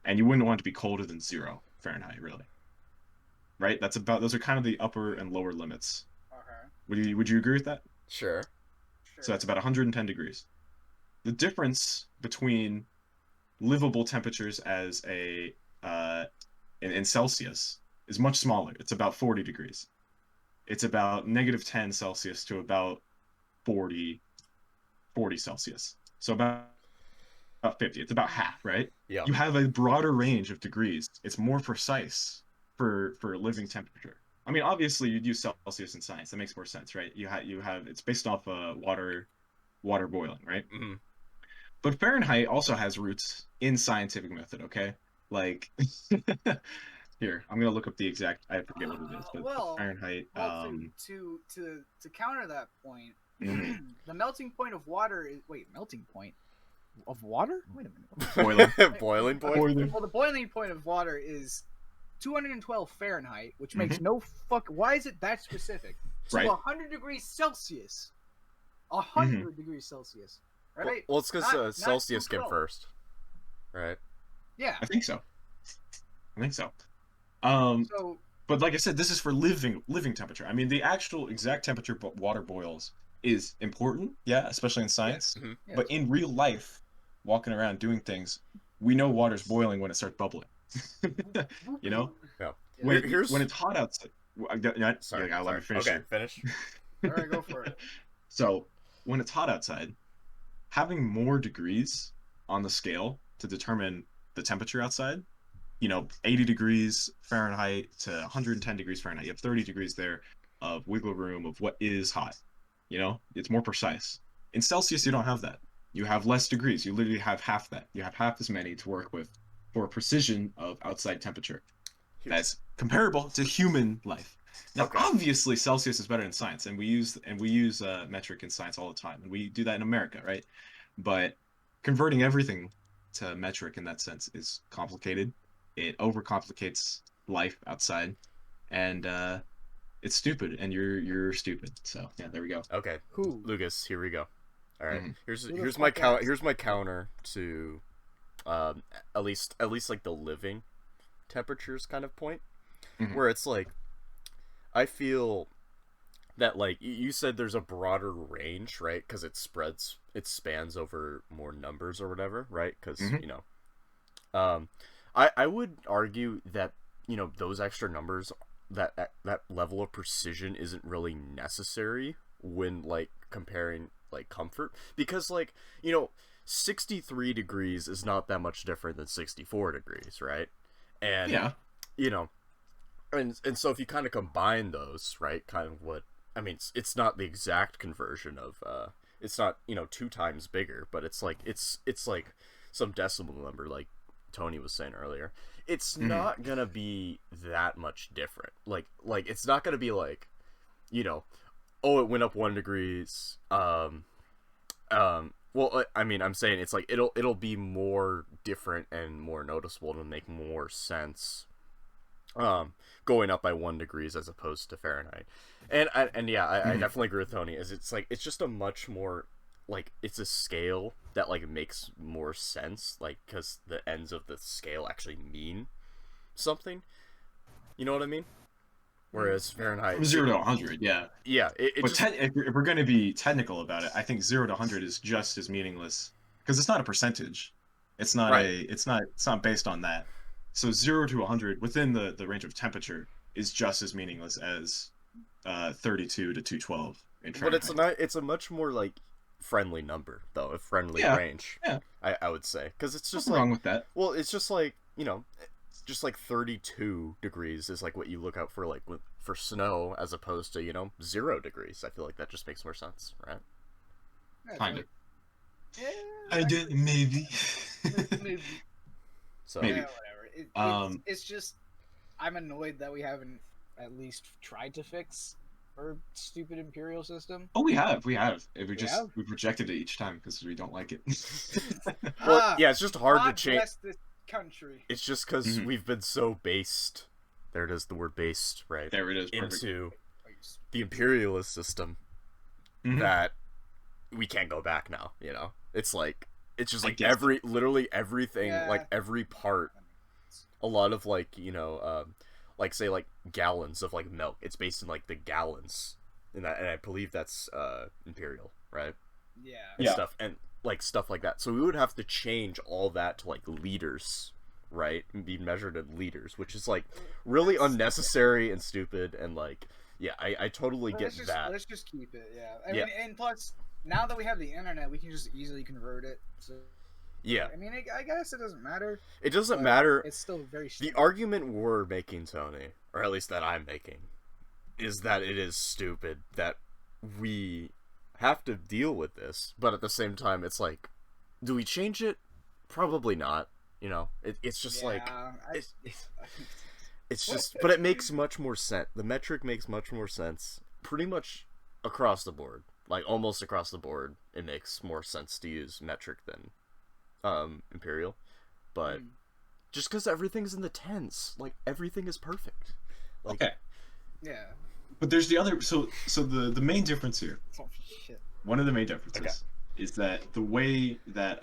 and you wouldn't want it to be colder than 0 Fahrenheit, really. Right? Those are kind of the upper and lower limits. Okay. Would you agree with that? Sure. So that's about 110 degrees. The difference between livable temperatures as in Celsius is much smaller. It's about 40 degrees. It's about -10 Celsius to about 40 Celsius. So about 50. It's about half, right? Yeah. You have a broader range of degrees. It's more precise for living temperature. I mean, obviously you'd use Celsius in science. That makes more sense, right? You have it's based off water boiling, right? Mm-hmm. But Fahrenheit also has roots in scientific method, okay? Like, here, I'm gonna look up the exact. I forget what it is, but Fahrenheit. To counter that point, mm-hmm. the melting point of water is melting point of water. Wait a minute. Boiling point. Well, the boiling point of water is 212 Fahrenheit, which makes no fuck. Why is it that specific? So right. 100 degrees Celsius. 100 degrees Celsius. Right? Well, it's because Celsius came first. Right. Yeah. I think so. But like I said, this is for living temperature. I mean, the actual exact temperature water boils is important, yeah, especially in science. Mm-hmm. Yeah, but in real life, walking around doing things, we know water's boiling when it starts bubbling. You know? Yeah. When it's hot outside. Sorry. Let me finish. Okay, finish. All right, go for it. So when it's hot outside, having more degrees on the scale to determine the temperature outside, 80 degrees Fahrenheit to 110 degrees Fahrenheit, you have 30 degrees there of wiggle room of what is hot. It's more precise. In Celsius, you don't have that. You have less degrees. You literally have half that. You have half as many to work with for precision of outside temperature. That's comparable to human life. Now, obviously, Celsius is better in science, and we use metric in science all the time, and we do that in America, right? But converting everything to metric in that sense is complicated. It overcomplicates life outside, and it's stupid, and you're stupid. So yeah, there we go. Okay, Lucas, here we go. All right, mm-hmm. here's my counter to at least like the living temperatures kind of point, where it's like, I feel that, like you said, there's a broader range, right? Because it spans over more numbers or whatever, right? Because I would argue that those extra numbers, that level of precision isn't really necessary when like comparing like comfort, because 63 degrees is not that much different than 64 degrees, right? And and so if you kind of combine those, right, kind of what I mean, it's not the exact conversion of it's not 2 times bigger, but it's like some decimal number, like Tony was saying earlier. It's not gonna be that much different. Like it's not gonna be like, oh, it went up 1 degrees. Well, I mean, I'm saying it's like it'll be more different and more noticeable to make more sense. Going up by 1 degrees as opposed to Fahrenheit, and I definitely agree with Tony. It's just a much more, like, it's a scale that like makes more sense, like, because the ends of the scale actually mean something. You know what I mean? Whereas Fahrenheit, from 0 to 100, yeah. If we're going to be technical about it, I think 0 to 100 is just as meaningless, because it's not a percentage. It's not it's not based on that. So 0 to 100 within the range of temperature is just as meaningless as 32 to 212 in Fahrenheit. But it's a much more like friendly number, though, a friendly range. Yeah, I would say, because it's just nothing wrong with that. Well, it's just like just like 32 degrees is like what you look out for, like for snow, as opposed to, you know, 0 degrees. I feel like that just makes more sense, right? Kind of. Yeah, I did maybe. maybe. So maybe. Whatever. It's just I'm annoyed that we haven't at least tried to fix our stupid Imperial system. Oh, we have. We rejected it each time because we don't like it. Well, yeah, it's just hard to change. Bless this country. It's just because we've been so based. There it is, the word based, right? There it is. Perfect. Into the imperialist system that we can't go back now. You know, it's just like literally everything, like every part. A lot of like, you know, like say like gallons of like milk. It's based in like the gallons, and I believe that's Imperial, right? Yeah. And stuff and like stuff like that. So we would have to change all that to like liters, right? And be measured in liters, which is like really unnecessary and stupid. And like, yeah, I totally get that. Let's just keep it. Yeah. I mean, and plus, now that we have the internet, we can just easily convert it. So. Yeah. I mean, I guess it doesn't matter. It doesn't matter. It's still very stupid. The argument we're making, Tony, or at least that I'm making, is that it is stupid that we have to deal with this, but at the same time, it's like, do we change it? Probably not. You know, it's just like... It's just... But it makes much more sense. The metric makes much more sense pretty much across the board. Like, almost across the board, it makes more sense to use metric than... Imperial, but just because everything's in the tens, like everything is perfect. Like, okay. Yeah. But there's the other. So the main difference here. Oh, shit. One of the main differences is that the way that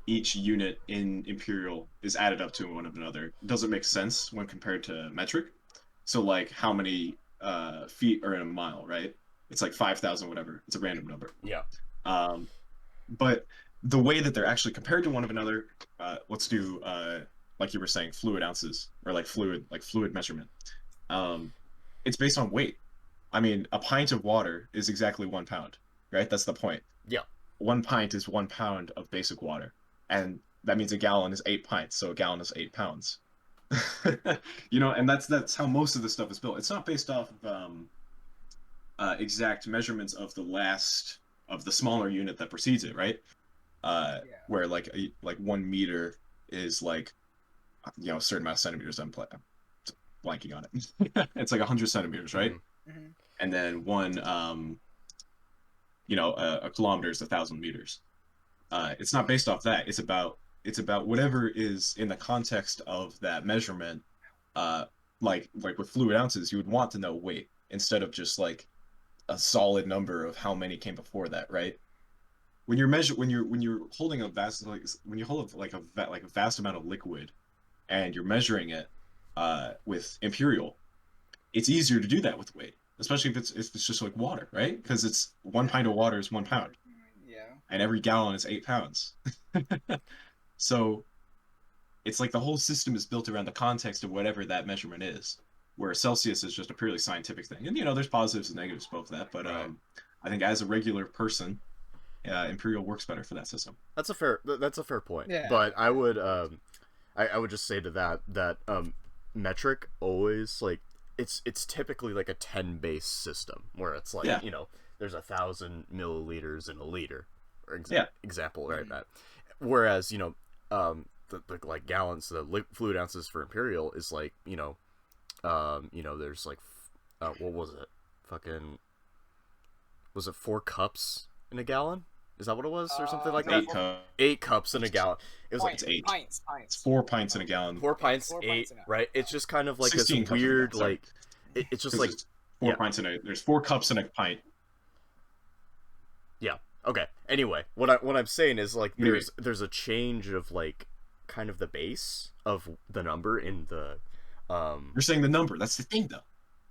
each unit in Imperial is added up to one of another doesn't make sense when compared to metric. So like how many feet are in a mile, right? It's like 5,000 whatever. It's a random number. Yeah. But the way that they're actually compared to one of another, let's do like you were saying, fluid ounces, or like fluid measurement. It's based on weight. I mean, a pint of water is exactly 1 pound, right? That's the point. Yeah. 1 pint is 1 pound of basic water, and that means a gallon is 8 pints, so a gallon is 8 pounds. You know, and that's how most of the stuff is built. It's not based off of exact measurements of the smaller unit that precedes it, right? Where like 1 meter is like, you know, a certain amount of centimeters. I'm blanking on it. It's like 100 centimeters, right? Mm-hmm. And then one, you know, a kilometer is 1,000 meters. It's not based off that. It's about whatever is in the context of that measurement. Like with fluid ounces, you would want to know weight instead of just like a solid number of how many came before that, right? When you're holding a vast, like when you hold like a vast amount of liquid, and you're measuring it with Imperial, it's easier to do that with weight, especially if it's just like water, right? Because it's 1 pint of water is 1 pound. Yeah. And every gallon is 8 pounds. So it's like the whole system is built around the context of whatever that measurement is. Where Celsius is just a purely scientific thing, and you know there's positives and negatives to both that, but I think as a regular person, Imperial works better for that system. That's a fair point. Yeah. But I would I would just say to that metric always, like, it's typically like a 10 base system where it's like, you know, there's 1,000 milliliters in a liter, or example, right? That, whereas, you know, the like gallons, the fluid ounces for Imperial is like, you know, there's like what was it? Was it 4 cups in a gallon? Is that what it was, or something like that? 8 cups in a gallon. It was pints, like 8 pints. It's 4 pints in a gallon. 4 pints, 8, right? It's just kind of like this weird, like, it's just like 4 pints in a. There's 4 cups in a pint. Yeah. Okay. Anyway, what I'm saying is, like, there's a change of like kind of the base of the number in the. You're saying the number. That's the thing, though.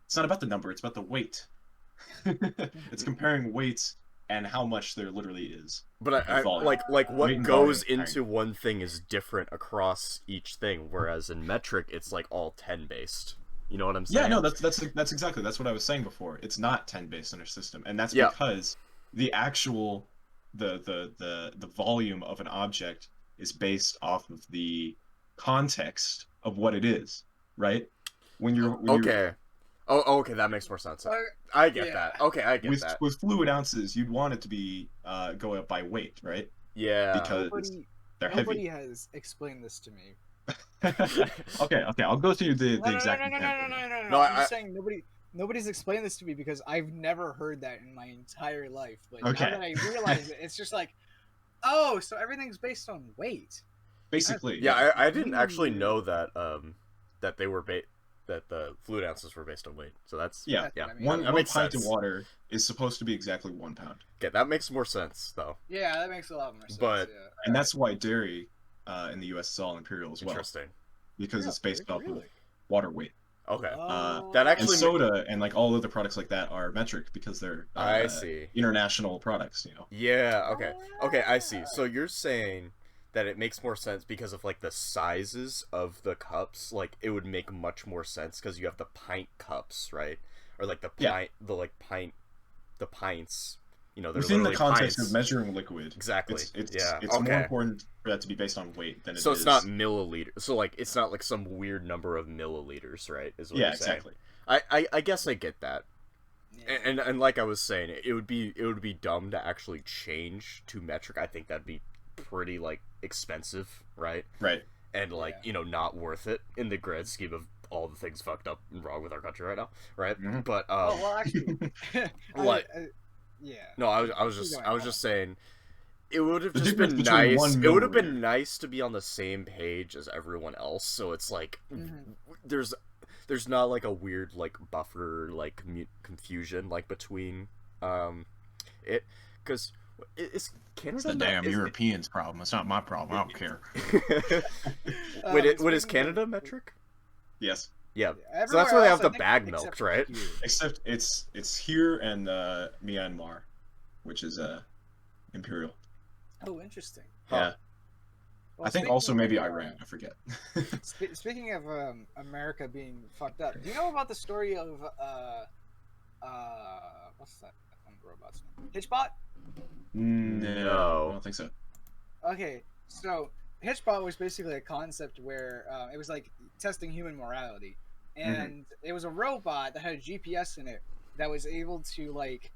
It's not about the number. It's about the weight. It's comparing weights and how much there literally is. But I like what goes into one thing is different across each thing, whereas in metric it's like all 10 based. You know what I'm saying? Yeah, no, that's exactly what I was saying before. It's not 10 based in our system, and that's because the actual the volume of an object is based off of the context of what it is, right? Okay. Oh, okay, that makes more sense. I get that. Okay, I get that. With fluid ounces, you'd want it to be go up by weight, right? Yeah. Because they're heavy. Nobody has explained this to me. Okay, I'll go through the exact. No. I'm just saying nobody's explained this to me because I've never heard that in my entire life. But now that I realize it, it's just like, oh, so everything's based on weight. Basically. Yeah, I didn't actually know that that they were that the fluid ounces were based on weight. So that's yeah. One pint of water is supposed to be exactly 1 pound. Okay, that makes more sense though. Yeah, that makes a lot more sense. But and that's why dairy in the U.S. is all Imperial as well. Interesting. Because it's based off of water weight. Okay. That actually and soda and like all other products like that are metric because they're I see international products. Yeah. Okay. I see. So you're saying that it makes more sense because of like the sizes of the cups. Like it would make much more sense because you have the pint cups, right? Or like the pint, the pints. Within the context pints. of measuring liquid, exactly. It's more important for that to be based on weight than it is. So it's not milliliters. So like it's not like some weird number of milliliters, right? Is what you're saying. Exactly. I guess I get that. Yeah. And like I was saying, it would be dumb to actually change to metric. I think that'd be pretty like expensive, right? Right. And like not worth it in the grand scheme of all the things fucked up and wrong with our country right now, right? Mm-hmm. But actually, what? Yeah. No, I was just saying it would have just been nice. It would have been nice to be on the same page as everyone else. So it's like there's not like a weird like buffer like confusion like between it because it's Canada. It's the damn Europeans' problem. It's not my problem. I don't care. Wait, what is Canada metric? Yes. Yeah, so that's where they have the bag milk, right? Except it's here and Myanmar, which is Imperial. Oh, interesting. Yeah. Well, I think also maybe Iran. I forget. Speaking of America being fucked up, do you know about the story of what's that robot's name? Hitchbot? No, I don't think so. Okay, so Hitchbot was basically a concept where it was like testing human morality, and it was a robot that had a GPS in it that was able to like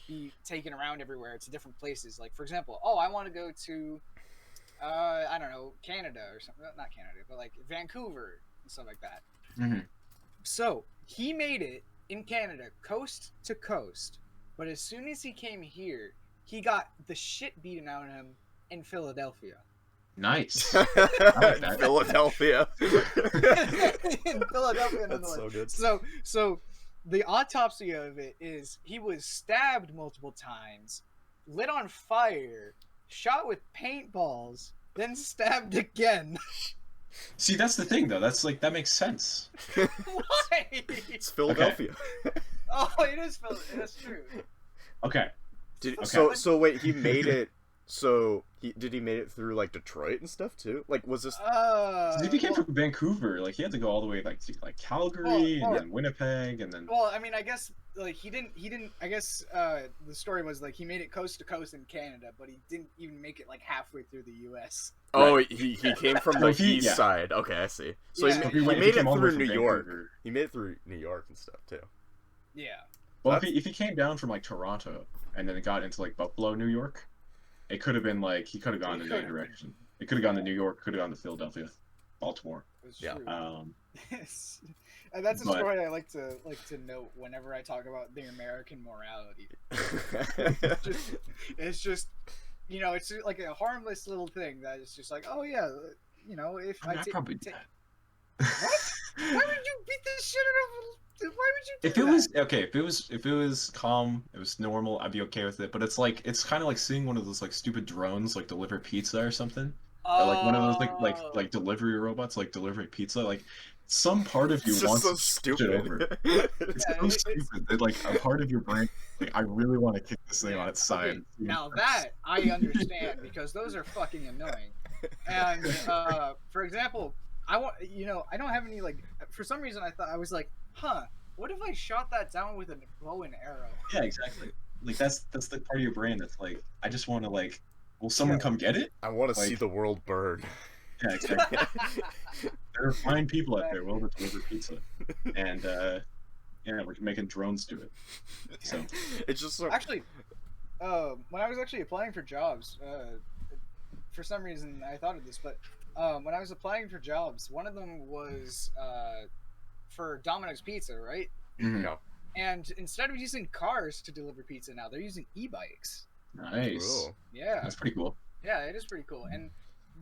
be taken around everywhere to different places. Like for example, I want to go to I don't know, Canada or something. Not Canada, but like Vancouver and stuff like that. So he made it in Canada, coast to coast. But as soon as he came here, he got the shit beaten out of him in Philadelphia. Nice. Philadelphia. In Philadelphia. That's so good. So the autopsy of it is he was stabbed multiple times, lit on fire, shot with paintballs, then stabbed again. See, that's the thing, though. That's like, that makes sense. Why? It's Philadelphia. Okay. Oh, it is Philadelphia. That's true. Okay. So wait, he made it. So did he made it through like Detroit and stuff too? Like, was this? He came from Vancouver. Like, he had to go all the way like to like Calgary and then Winnipeg and then. Well, I mean, I guess like he didn't. I guess the story was like he made it coast to coast in Canada, but he didn't even make it like halfway through the U.S. Oh, right. he came from the east side. Okay, I see. So he made it through New York. He made it through New York and stuff too. Yeah. Well, if he came down from like Toronto and then it got into like Buffalo, New York, it could have been like he could have gone in any direction. It could have gone to New York, could have gone to Philadelphia, Baltimore. Yeah. And that's a story I like to note whenever I talk about the American morality. It's just it's like a harmless little thing that is just like, oh yeah, if I'd probably do that. What? Why would you beat the shit out of? Why would you do that? If it was calm, it was normal, I'd be okay with it. But it's kind of like seeing one of those like stupid drones like deliver pizza or something, or like one of those like delivery robots like delivering pizza. Like some part of you wants to switch it over. It's so stupid that like a part of your brain like I really want to kick this thing on its side. Okay. Now that I understand because those are fucking annoying. And for example, I don't have any like. For some reason, I was like, what if I shot that down with a bow and arrow? Yeah, exactly. Like that's the part of your brain that's like, I just want to like, will someone come get it? I want to see the world burn. Yeah, exactly. There are fine people out there willing to deliver pizza, and yeah, we're making drones do it. So it's just so... actually, when I was actually applying for jobs, for some reason I thought of this, but when I was applying for jobs, one of them was for Domino's Pizza, right? Mm-hmm. Yeah. And instead of using cars to deliver pizza now, they're using e-bikes. Nice. Cool. Yeah. That's pretty cool. Yeah, it is pretty cool. And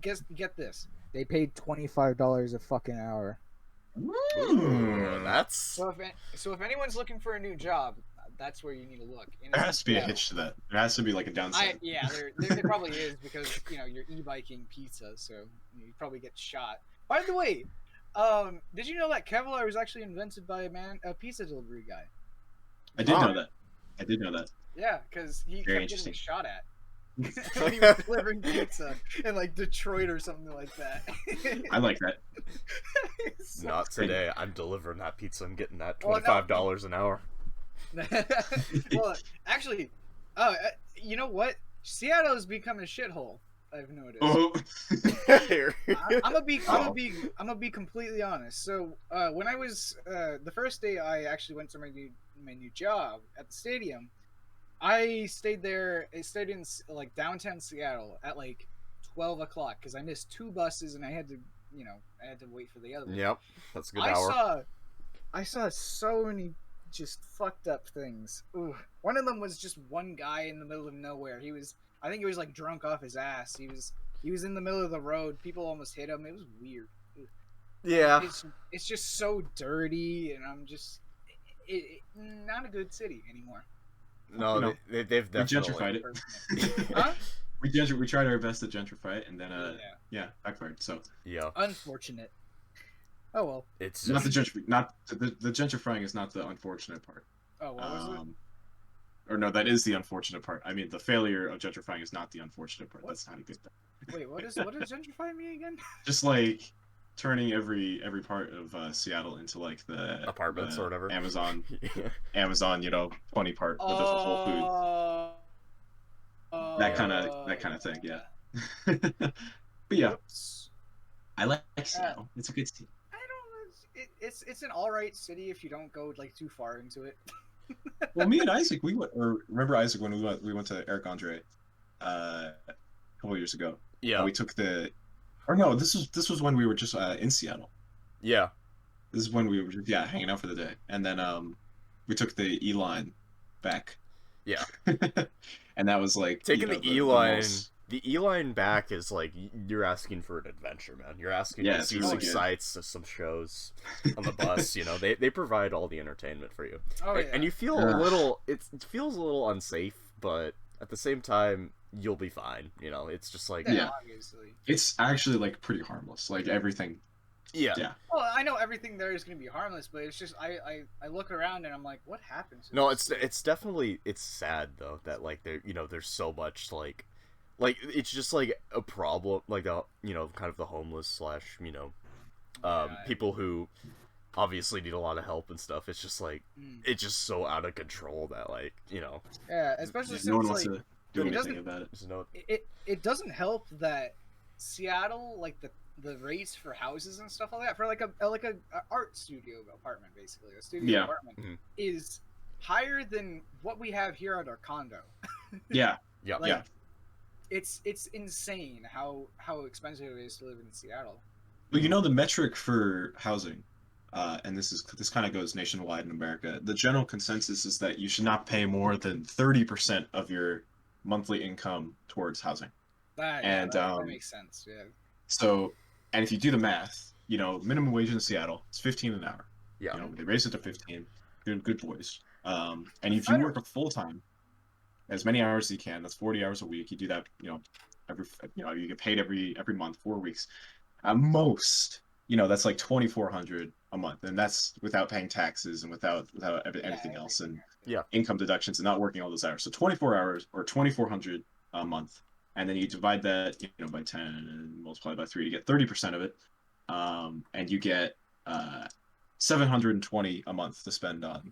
get this. They paid $25 a fucking hour. Ooh, that's... So if anyone's looking for a new job, that's where you need to look. There has to be a hitch to that. There has to be like a downside. Yeah, there probably is, because you're e-biking pizza, so you probably get shot. By the way, did you know that Kevlar was actually invented by a pizza delivery guy? I did know that. I did know that. Yeah, because he Very kept getting interesting. shot at when he was delivering pizza in like Detroit or something like that. I like that. So not today. I'm delivering that pizza. I'm getting that $25 an hour. Well, actually, you know what? Seattle's become a shithole. I've noticed. Oh. I'm gonna be completely honest. So when I was the first day I actually went to my new job at the stadium, I stayed in like downtown Seattle at like 12 o'clock because I missed 2 buses and I had to wait for the other one. Yep, that's a good hour. I saw so many just fucked up things. Ooh. One of them was just one guy in the middle of nowhere. I think he was like drunk off his ass. He was in the middle of the road. People almost hit him. It was weird. Yeah. It's just so dirty, and I'm just not a good city anymore. No, they've definitely gentrified it. Huh? We tried our best to gentrify it, and then backfired. So yeah, unfortunate. Oh well. It's not the gentrifying is not the unfortunate part. Oh, what was it? Or no, that is the unfortunate part. I mean, the failure of gentrifying is not the unfortunate part. That's not a good thing. Wait, what does gentrify mean again? Just like turning every part of Seattle into like the apartments or whatever. Amazon, Amazon, 20 part with a Whole Foods. That kind of thing, yeah. But yeah, I like Seattle. It's a good city. It's an alright city if you don't go like too far into it. Well, me and Isaac, remember Isaac when we went to Eric Andre a couple years ago. Yeah. We took this was when we were just in Seattle. Yeah. This is when we were just hanging out for the day, and then we took the E line back. Yeah. And that was like taking the E line. The E line back is like you're asking for an adventure, man. You're asking to see some sights, some shows on the bus. They provide all the entertainment for you. Oh, yeah. And you feel a little. It feels a little unsafe, but at the same time, you'll be fine. It's just like obviously. It's actually like pretty harmless. Like everything. Yeah. Well, I know everything there is going to be harmless, but it's just I look around and I'm like, what happens? No, it's definitely sad though that like there's so much like it's just like a problem, like kind of the homeless / people who obviously need a lot of help and stuff. It's just like it's just so out of control that yeah, especially since no one wants to do anything about it. It doesn't help that Seattle, like the rates for houses and stuff like that for like a art studio apartment, basically a studio apartment is higher than what we have here at our condo. Yeah. It's insane how expensive it is to live in Seattle. But the metric for housing, and this kind of goes nationwide in America. The general consensus is that you should not pay more than 30% of your monthly income towards housing. That makes sense. Yeah. So, and if you do the math, minimum wage in Seattle is $15 an hour. Yeah. They raised it to 15. Good boys. And if you work a full time, as many hours as you can, that's 40 hours a week. You do that, you get paid every month, 4 weeks. At most, that's like $2,400 a month, and that's without paying taxes and without anything else, and income deductions and not working all those hours. So 24 hours or $2,400 a month, and then you divide that by 10 and multiply by 3 to get 30% of it, and you get $720 a month to spend on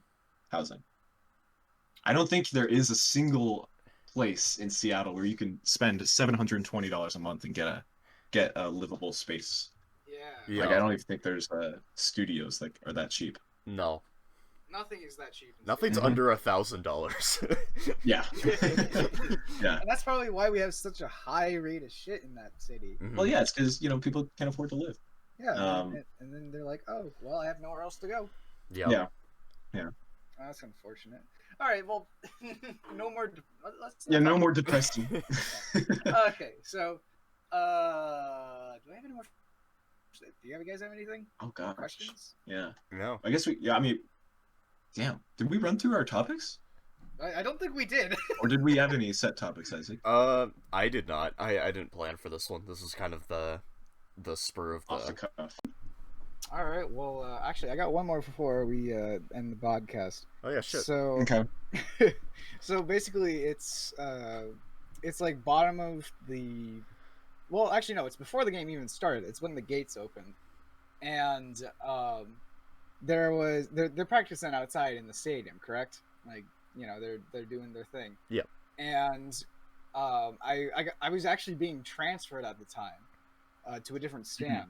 housing. I don't think there is a single place in Seattle where you can spend $720 a month and get get a livable space. Yeah. Like I don't even think there's studios that are that cheap. No. Nothing is that cheap. Nothing's under $1,000. Yeah. Yeah. And that's probably why we have such a high rate of shit in that city. Well, yeah, it's because people can't afford to live. Yeah. And then they're like, oh, well, I have nowhere else to go. Yeah. Oh, that's unfortunate. All right, well, no more. No more depressing. Okay, so, do I have any more? Do you guys have anything? Oh god. Questions? Yeah. No. I guess I mean, damn. Did we run through our topics? I don't think we did. Or did we have any set topics, Isaac? I did not. I didn't plan for this one. This is kind of the spur of the. Off the cuff. All right. Well, actually, I got one more before we end the podcast. Oh yeah, shit. So Okay. So basically, it's like bottom of the. Well, actually, no. It's before the game even started. It's when the gates opened, and they're practicing outside in the stadium, correct? Like, they're doing their thing. Yeah. And I was actually being transferred at the time to a different stand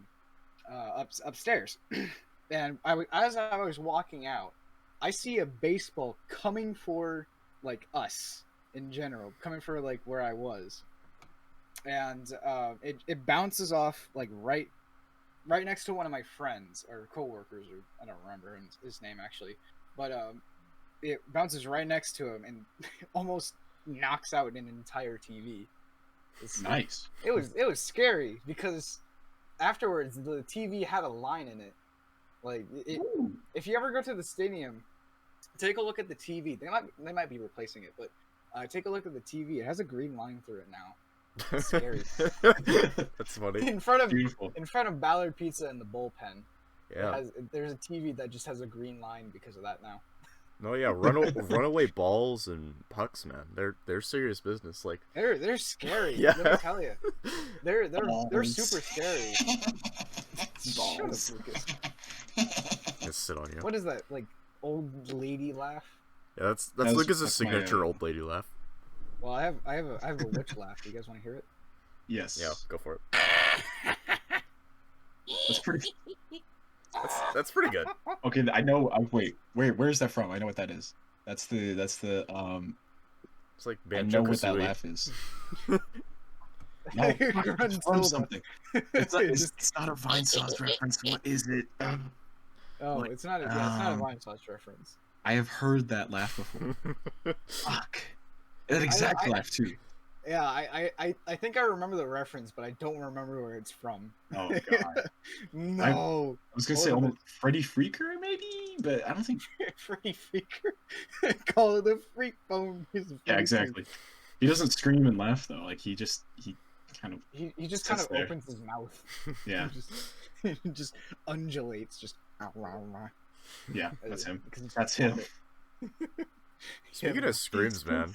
upstairs, and as I was walking out, I see a baseball coming for like us in general, coming for like where I was, and it bounces off like right next to one of my friends or coworkers, or I don't remember his name actually, but it bounces right next to him and almost knocks out an entire TV. It's nice. It was scary because afterwards the TV had a line in it. Like if you ever go to the stadium, take a look at the TV. They might be replacing it, but take a look at the TV. It has a green line through it now. It's scary. That's funny. In front of Ballard Pizza and the bullpen. Yeah. There's a TV that just has a green line because of that now. No, yeah, runaway balls and pucks, man. They're serious business. Like they're scary. Yeah. Let me tell you, they're super scary. Shut up, Lucas. Just sit on you. What is that, like old lady laugh? Yeah, that's Lucas's signature old lady laugh. Well, I have a witch laugh. Do you guys want to hear it? Yes. Yeah, go for it. That's pretty. That's pretty good. Okay, I know. Wait, where's that from? I know what that is. That's the. It's like I know what that laugh is. No, it's from something. It's not a Vine Sauce reference. What is it? Oh, it's not. It's not a Vine Sauce reference. I have heard that laugh before. Fuck. That exact laugh too. Yeah, I think I remember the reference, but I don't remember where it's from. Oh god. No. I was gonna say almost Freddy Freaker maybe, but I don't think Freddy Freaker. Call it the freak bone. Yeah, exactly. He doesn't scream and laugh though. Like he just kind of opens his mouth. Yeah. he just undulates. Just. Yeah, that's him. That's him. Speaking of screams, man.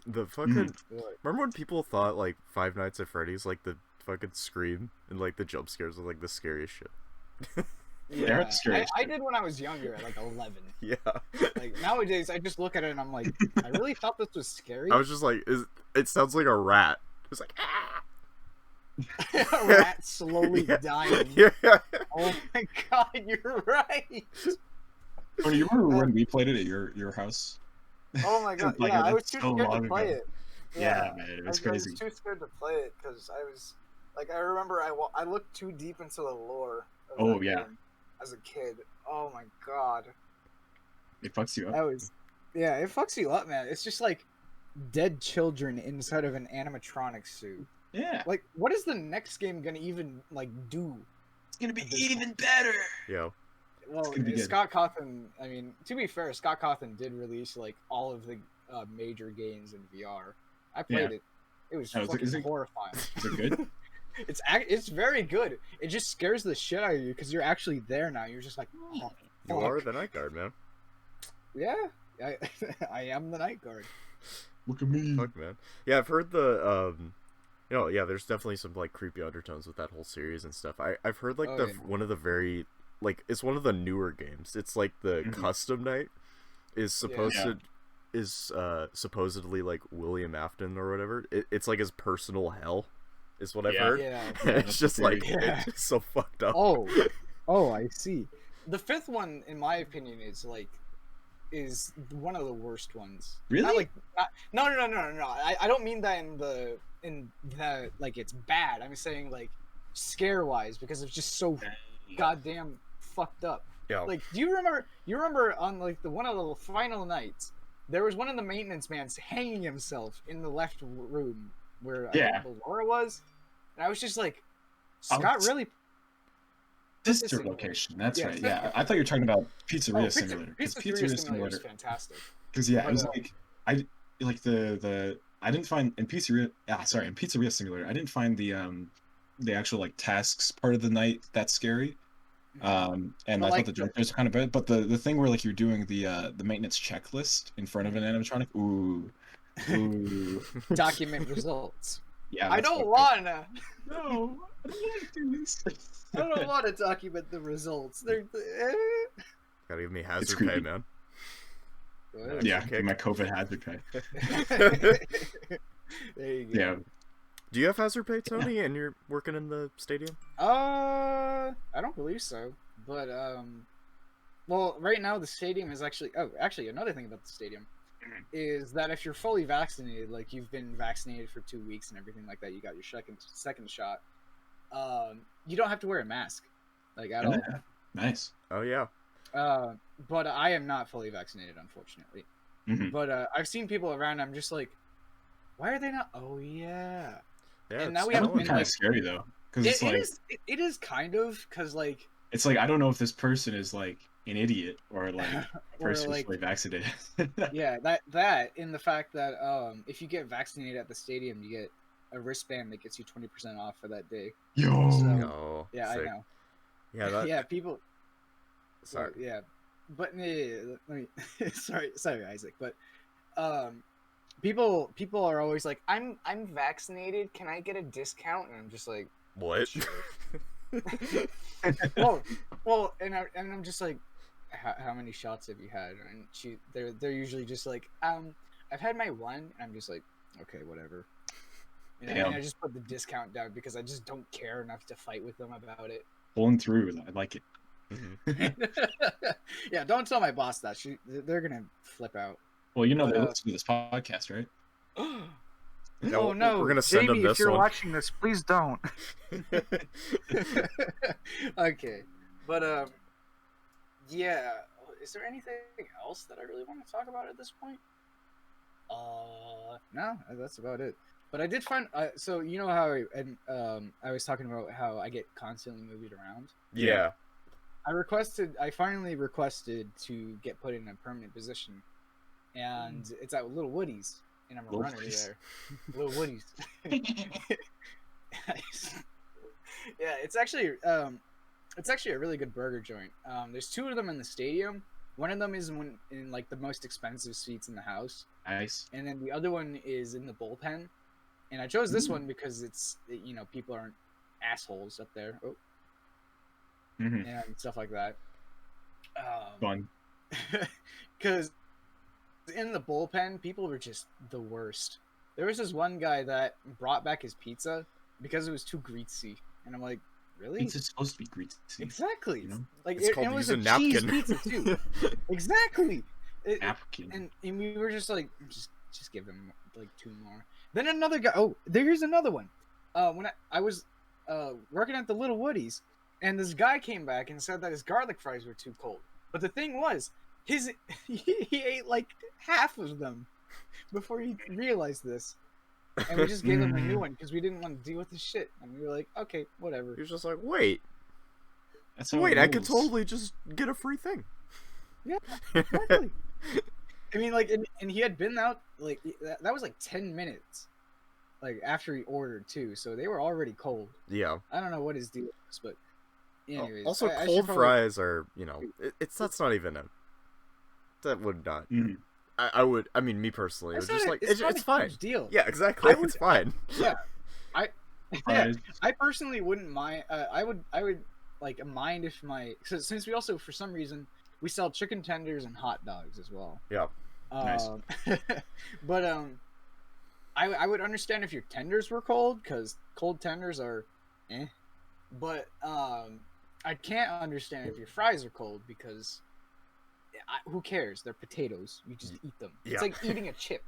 The fucking remember when people thought like Five Nights at Freddy's, like the fucking scream and like the jump scares were like the scariest shit. Yeah, they're the scariest. I did when I was younger, at like 11. Yeah. Like nowadays, I just look at it and I'm like, I really thought this was scary. I was just like, it sounds like a rat. It's like ah. A rat slowly dying. Yeah. Oh my god, you're right. Oh, you remember when we played it at your house? Oh my god, like, yeah, I was too scared to play ago. it. Yeah, man, it was crazy. I was too scared to play it because I was, like, I remember I looked too deep into the lore of that game as a kid. Oh my god. It fucks you up. It fucks you up, man. It's just like dead children inside of an animatronic suit. Yeah. Like, what is the next game gonna even, like, do? It's gonna be even better! Yeah. Well, Scott Cawthon, I mean, to be fair, Scott Cawthon did release, like, all of the major games in VR. I played it. It was fucking horrifying. Is it good? It's very good. It just scares the shit out of you because you're actually there now. You're just like, oh, you are the night guard, man. Yeah, I am the night guard. Look at me. Fuck, man. Yeah, I've heard the there's definitely some like creepy undertones with that whole series and stuff. I've heard like one of the very like it's one of the newer games. It's like the custom night is supposedly like William Afton or whatever. It's like his personal hell is what I've heard. Yeah. It's just like it's just so fucked up. Oh, I see. The 5th one, in my opinion, is one of the worst ones. Really? No. I don't mean that in that like it's bad. I'm saying like scare wise because it's just so goddamn fucked up. Yeah. Like, do you remember on like one of the final nights, there was one of the maintenance mans hanging himself in the left room where I think Laura was, and I was just like, Scott really. Sister location. That's right. Yeah, I thought you were talking about Pizzeria Simulator. Pizzeria Simulator is fantastic. Because it was like I didn't find in Pizzeria. Sorry, in Pizzeria Simulator, I didn't find the actual like tasks part of the night that scary. And I thought the jump scares were kind of bad. But the thing where like you're doing the maintenance checklist in front of an animatronic. Ooh. Document results. Yeah. I don't wanna. No, I don't want to do this. I don't want to document the results. They're gotta give me hazard pay, man. Yeah, my COVID hazard pay. There you go. Yeah. Do you have hazard pay, Tony, and you're working in the stadium? I don't believe so. But well, right now the stadium is actually another thing about the stadium is that if you're fully vaccinated, like you've been vaccinated for 2 weeks and everything like that, you got your second shot. You don't have to wear a mask, like at all. Nice. Oh yeah. But I am not fully vaccinated, unfortunately. But I've seen people around. I'm just like, why are they not? Oh yeah. And now we have kind of scary though, because it is kind of because like it's like I don't know if this person is like an idiot or like a person who's fully vaccinated. Yeah, that in the fact that if you get vaccinated at the stadium, you get a wristband that gets you 20% off for that day. Yo. So, yeah, sick. I know. Yeah. Yeah, people. Sorry. Yeah, but let me. sorry, Isaac. But people are always like, I'm vaccinated. Can I get a discount? And I'm just like, what? Sure. well, and I'm just like, how many shots have you had? And they're usually just like, I've had my one. And I'm just like, okay, whatever. And I just put the discount down because I just don't care enough to fight with them about it. Pulling through, I like it. Yeah, don't tell my boss that. They're gonna flip out. Well, they listen to this podcast, right? Oh no, we're gonna send them this if you're one. watching this, please don't. Okay, but yeah. Is there anything else that I really want to talk about at this point? No, that's about it. But I did find so you know how I was talking about how I get constantly moved around. Yeah. I finally requested to get put in a permanent position, and it's at Little Woody's, and I'm a runner there. Little Woody's. Yeah, it's actually a really good burger joint. There's 2 of them in the stadium. One of them is in like the most expensive seats in the house. Nice. And then the other one is in the bullpen. And I chose this one because people aren't assholes up there. Oh. And stuff like that. Fun. Because in the bullpen, people were just the worst. There was this one guy that brought back his pizza because it was too greasy. And I'm like, really? Pizza's supposed to be greasy. Exactly. Like it was a cheese napkin. Pizza too. Exactly. Napkin. And we were just like, just give him like 2 more. Then another guy. Oh, here's another one. When I was working at the Little Woody's, and this guy came back and said that his garlic fries were too cold. But the thing was, he ate like half of them before he realized this. And we just gave him a new one because we didn't want to deal with this shit. And we were like, okay, whatever. He was just like, wait, I could totally just get a free thing. Yeah, exactly. I mean, like, and he had been out, like, that was like 10 minutes, like, after he ordered, too. So they were already cold. Yeah. I don't know what his deal is, but anyways. Also, cold fries are, that's not even that would not. I mean, me personally, it's just like, it's fine. Deal. Yeah, exactly. It's fine. Yeah. I personally wouldn't mind, I would, like, mind if since we also, for some reason, we sell chicken tenders and hot dogs as well. Yeah. Nice. But I would understand if your tenders were cold, because cold tenders are, but I can't understand if your fries are cold, because who cares? They're potatoes. You just eat them. Yeah. It's like eating a chip.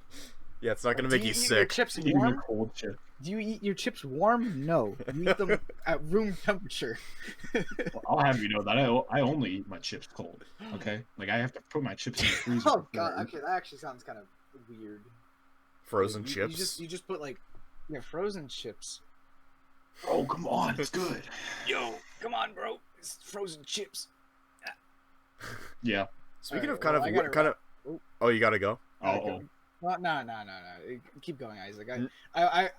Yeah, it's not gonna make you sick. Your chips warm? Cold chip. Do you eat your chips warm? No, you eat them at room temperature. Well, I'll have you know that I only eat my chips cold. Okay, like I have to put my chips in the freezer. Oh god, okay, that actually sounds kind of weird. Frozen chips. You just put like frozen chips. Oh come on, it's good. Yo, come on, bro, it's frozen chips. Yeah. Speaking of kind of. Oh, you gotta go. Oh. Well, no. Keep going, Isaac. I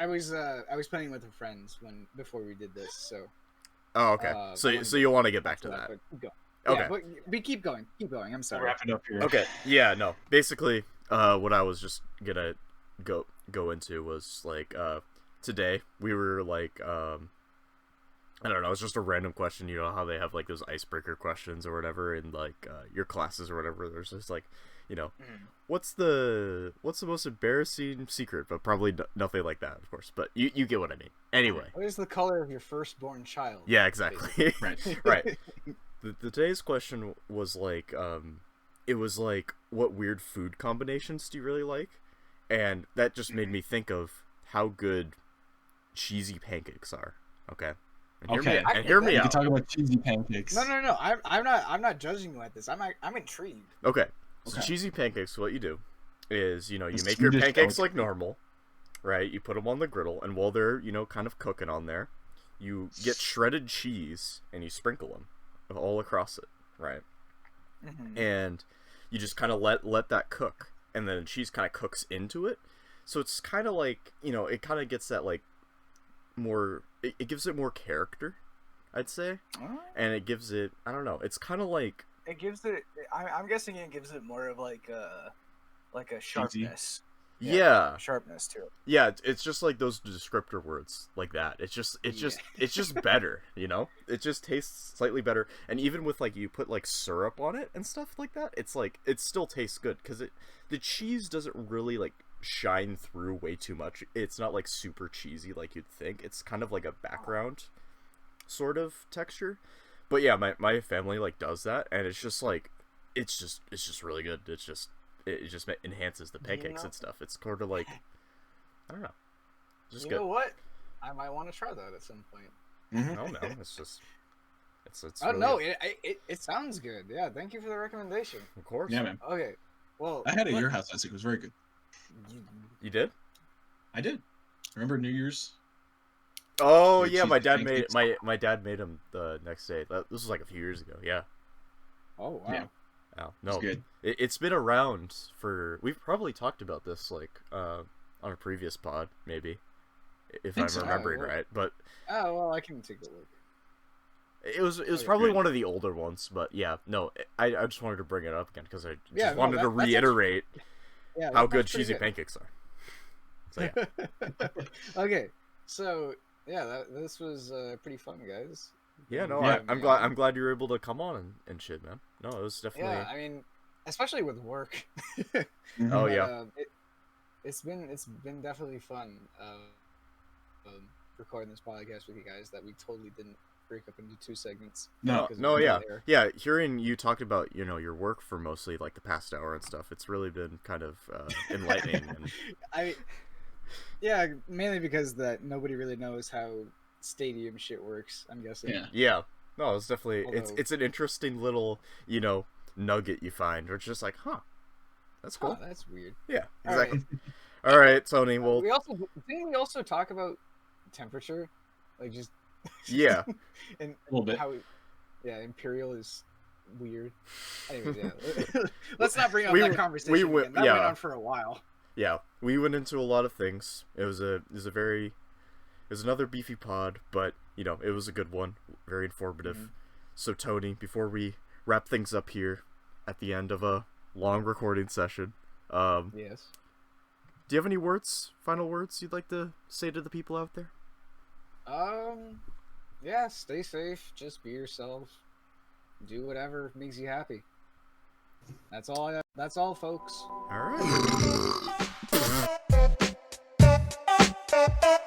was playing with friends before we did this, so. Oh, okay. So you'll want to get back to that. Keep going. Okay. Yeah, but we keep going. I'm sorry. Wrap it up here. Okay. Yeah. No. Basically, what I was just gonna go into was like today we were like I don't know, it's just a random question, you know how they have like those icebreaker questions or whatever in like your classes or whatever. There's just like, you know, what's the most embarrassing secret, but probably nothing like that, of course. But you get what I mean. Anyway, what is the color of your firstborn child? Yeah, exactly. Right. Today's question was like it was like, what weird food combinations do you really like? And that just made me think of how good cheesy pancakes are. Okay. And hear me out. You can talk about cheesy pancakes. No. I'm not judging you at this. I'm intrigued. Okay. So cheesy pancakes, what you do is, you know, you make your pancakes like normal, right? You put them on the griddle, and while they're, you know, kind of cooking on there, you get shredded cheese and you sprinkle them all across it, right? And you just kind of let that cook, and then the cheese kind of cooks into it. So it's kind of like, you know, it kind of gets that like more, it gives it more character, I'd say. And it gives it, I don't know, it's kind of like, it gives it, I'm guessing it gives it more of like a sharpness. Yeah, sharpness to it. Yeah, it's just like those descriptor words like that. It's just better, you know? It just tastes slightly better. And even with like, you put like syrup on it and stuff like that, it's like, it still tastes good, because the cheese doesn't really like shine through way too much. It's not like super cheesy like you'd think. It's kind of like a background sort of texture. But yeah, my family like does that, and it's just like, it's just really good. It just enhances the pancakes and stuff. It's sort of like, I don't know, just you good. know what? I might want to try that at some point. No, it's just, it's. Oh really... no, it sounds good. Yeah, thank you for the recommendation. Of course. Yeah, man. Okay, well, I had it at your house, Isaac. It was very good. You did? I did. Remember New Year's? Oh yeah, my dad made them the next day. This was like a few years ago. Yeah. Oh wow. Yeah. Oh, no, good. It's been around for. We've probably talked about this like on a previous pod, maybe, if I'm remembering right. But oh well, I can take a look. It was probably one of the older ones, but yeah, no, I just wanted to bring it up again because I just wanted to reiterate how good cheesy pancakes are. So yeah. Okay, so yeah, this was pretty fun, guys. Yeah, no, yeah, I'm glad you were able to come on and shit, man. No, it was definitely. Yeah, I mean, especially with work. Oh yeah. It's been definitely fun recording this podcast with you guys that we totally didn't break up into two segments. No, yeah. Hearing you talk about, you know, your work for mostly like the past hour and stuff, it's really been kind of enlightening. And... yeah, mainly because that nobody really knows how stadium shit works, I'm guessing. Yeah. No, it's definitely it's an interesting little, you know, nugget you find, where it's just like, that's cool. That's weird. Yeah, exactly. All right, Tony. Well, didn't we also talk about temperature, like just yeah, and a little bit. How Imperial is weird. Anyways, yeah. Let's not bring up that conversation. That went on for a while. Yeah, we went into a lot of things. It was another beefy pod, but you know, it was a good one, very informative. So Tony, before we wrap things up here at the end of a long recording session, yes, do you have any final words you'd like to say to the people out there? Yeah, stay safe, just be yourself, do whatever makes you happy. That's all, folks. All right. Bye.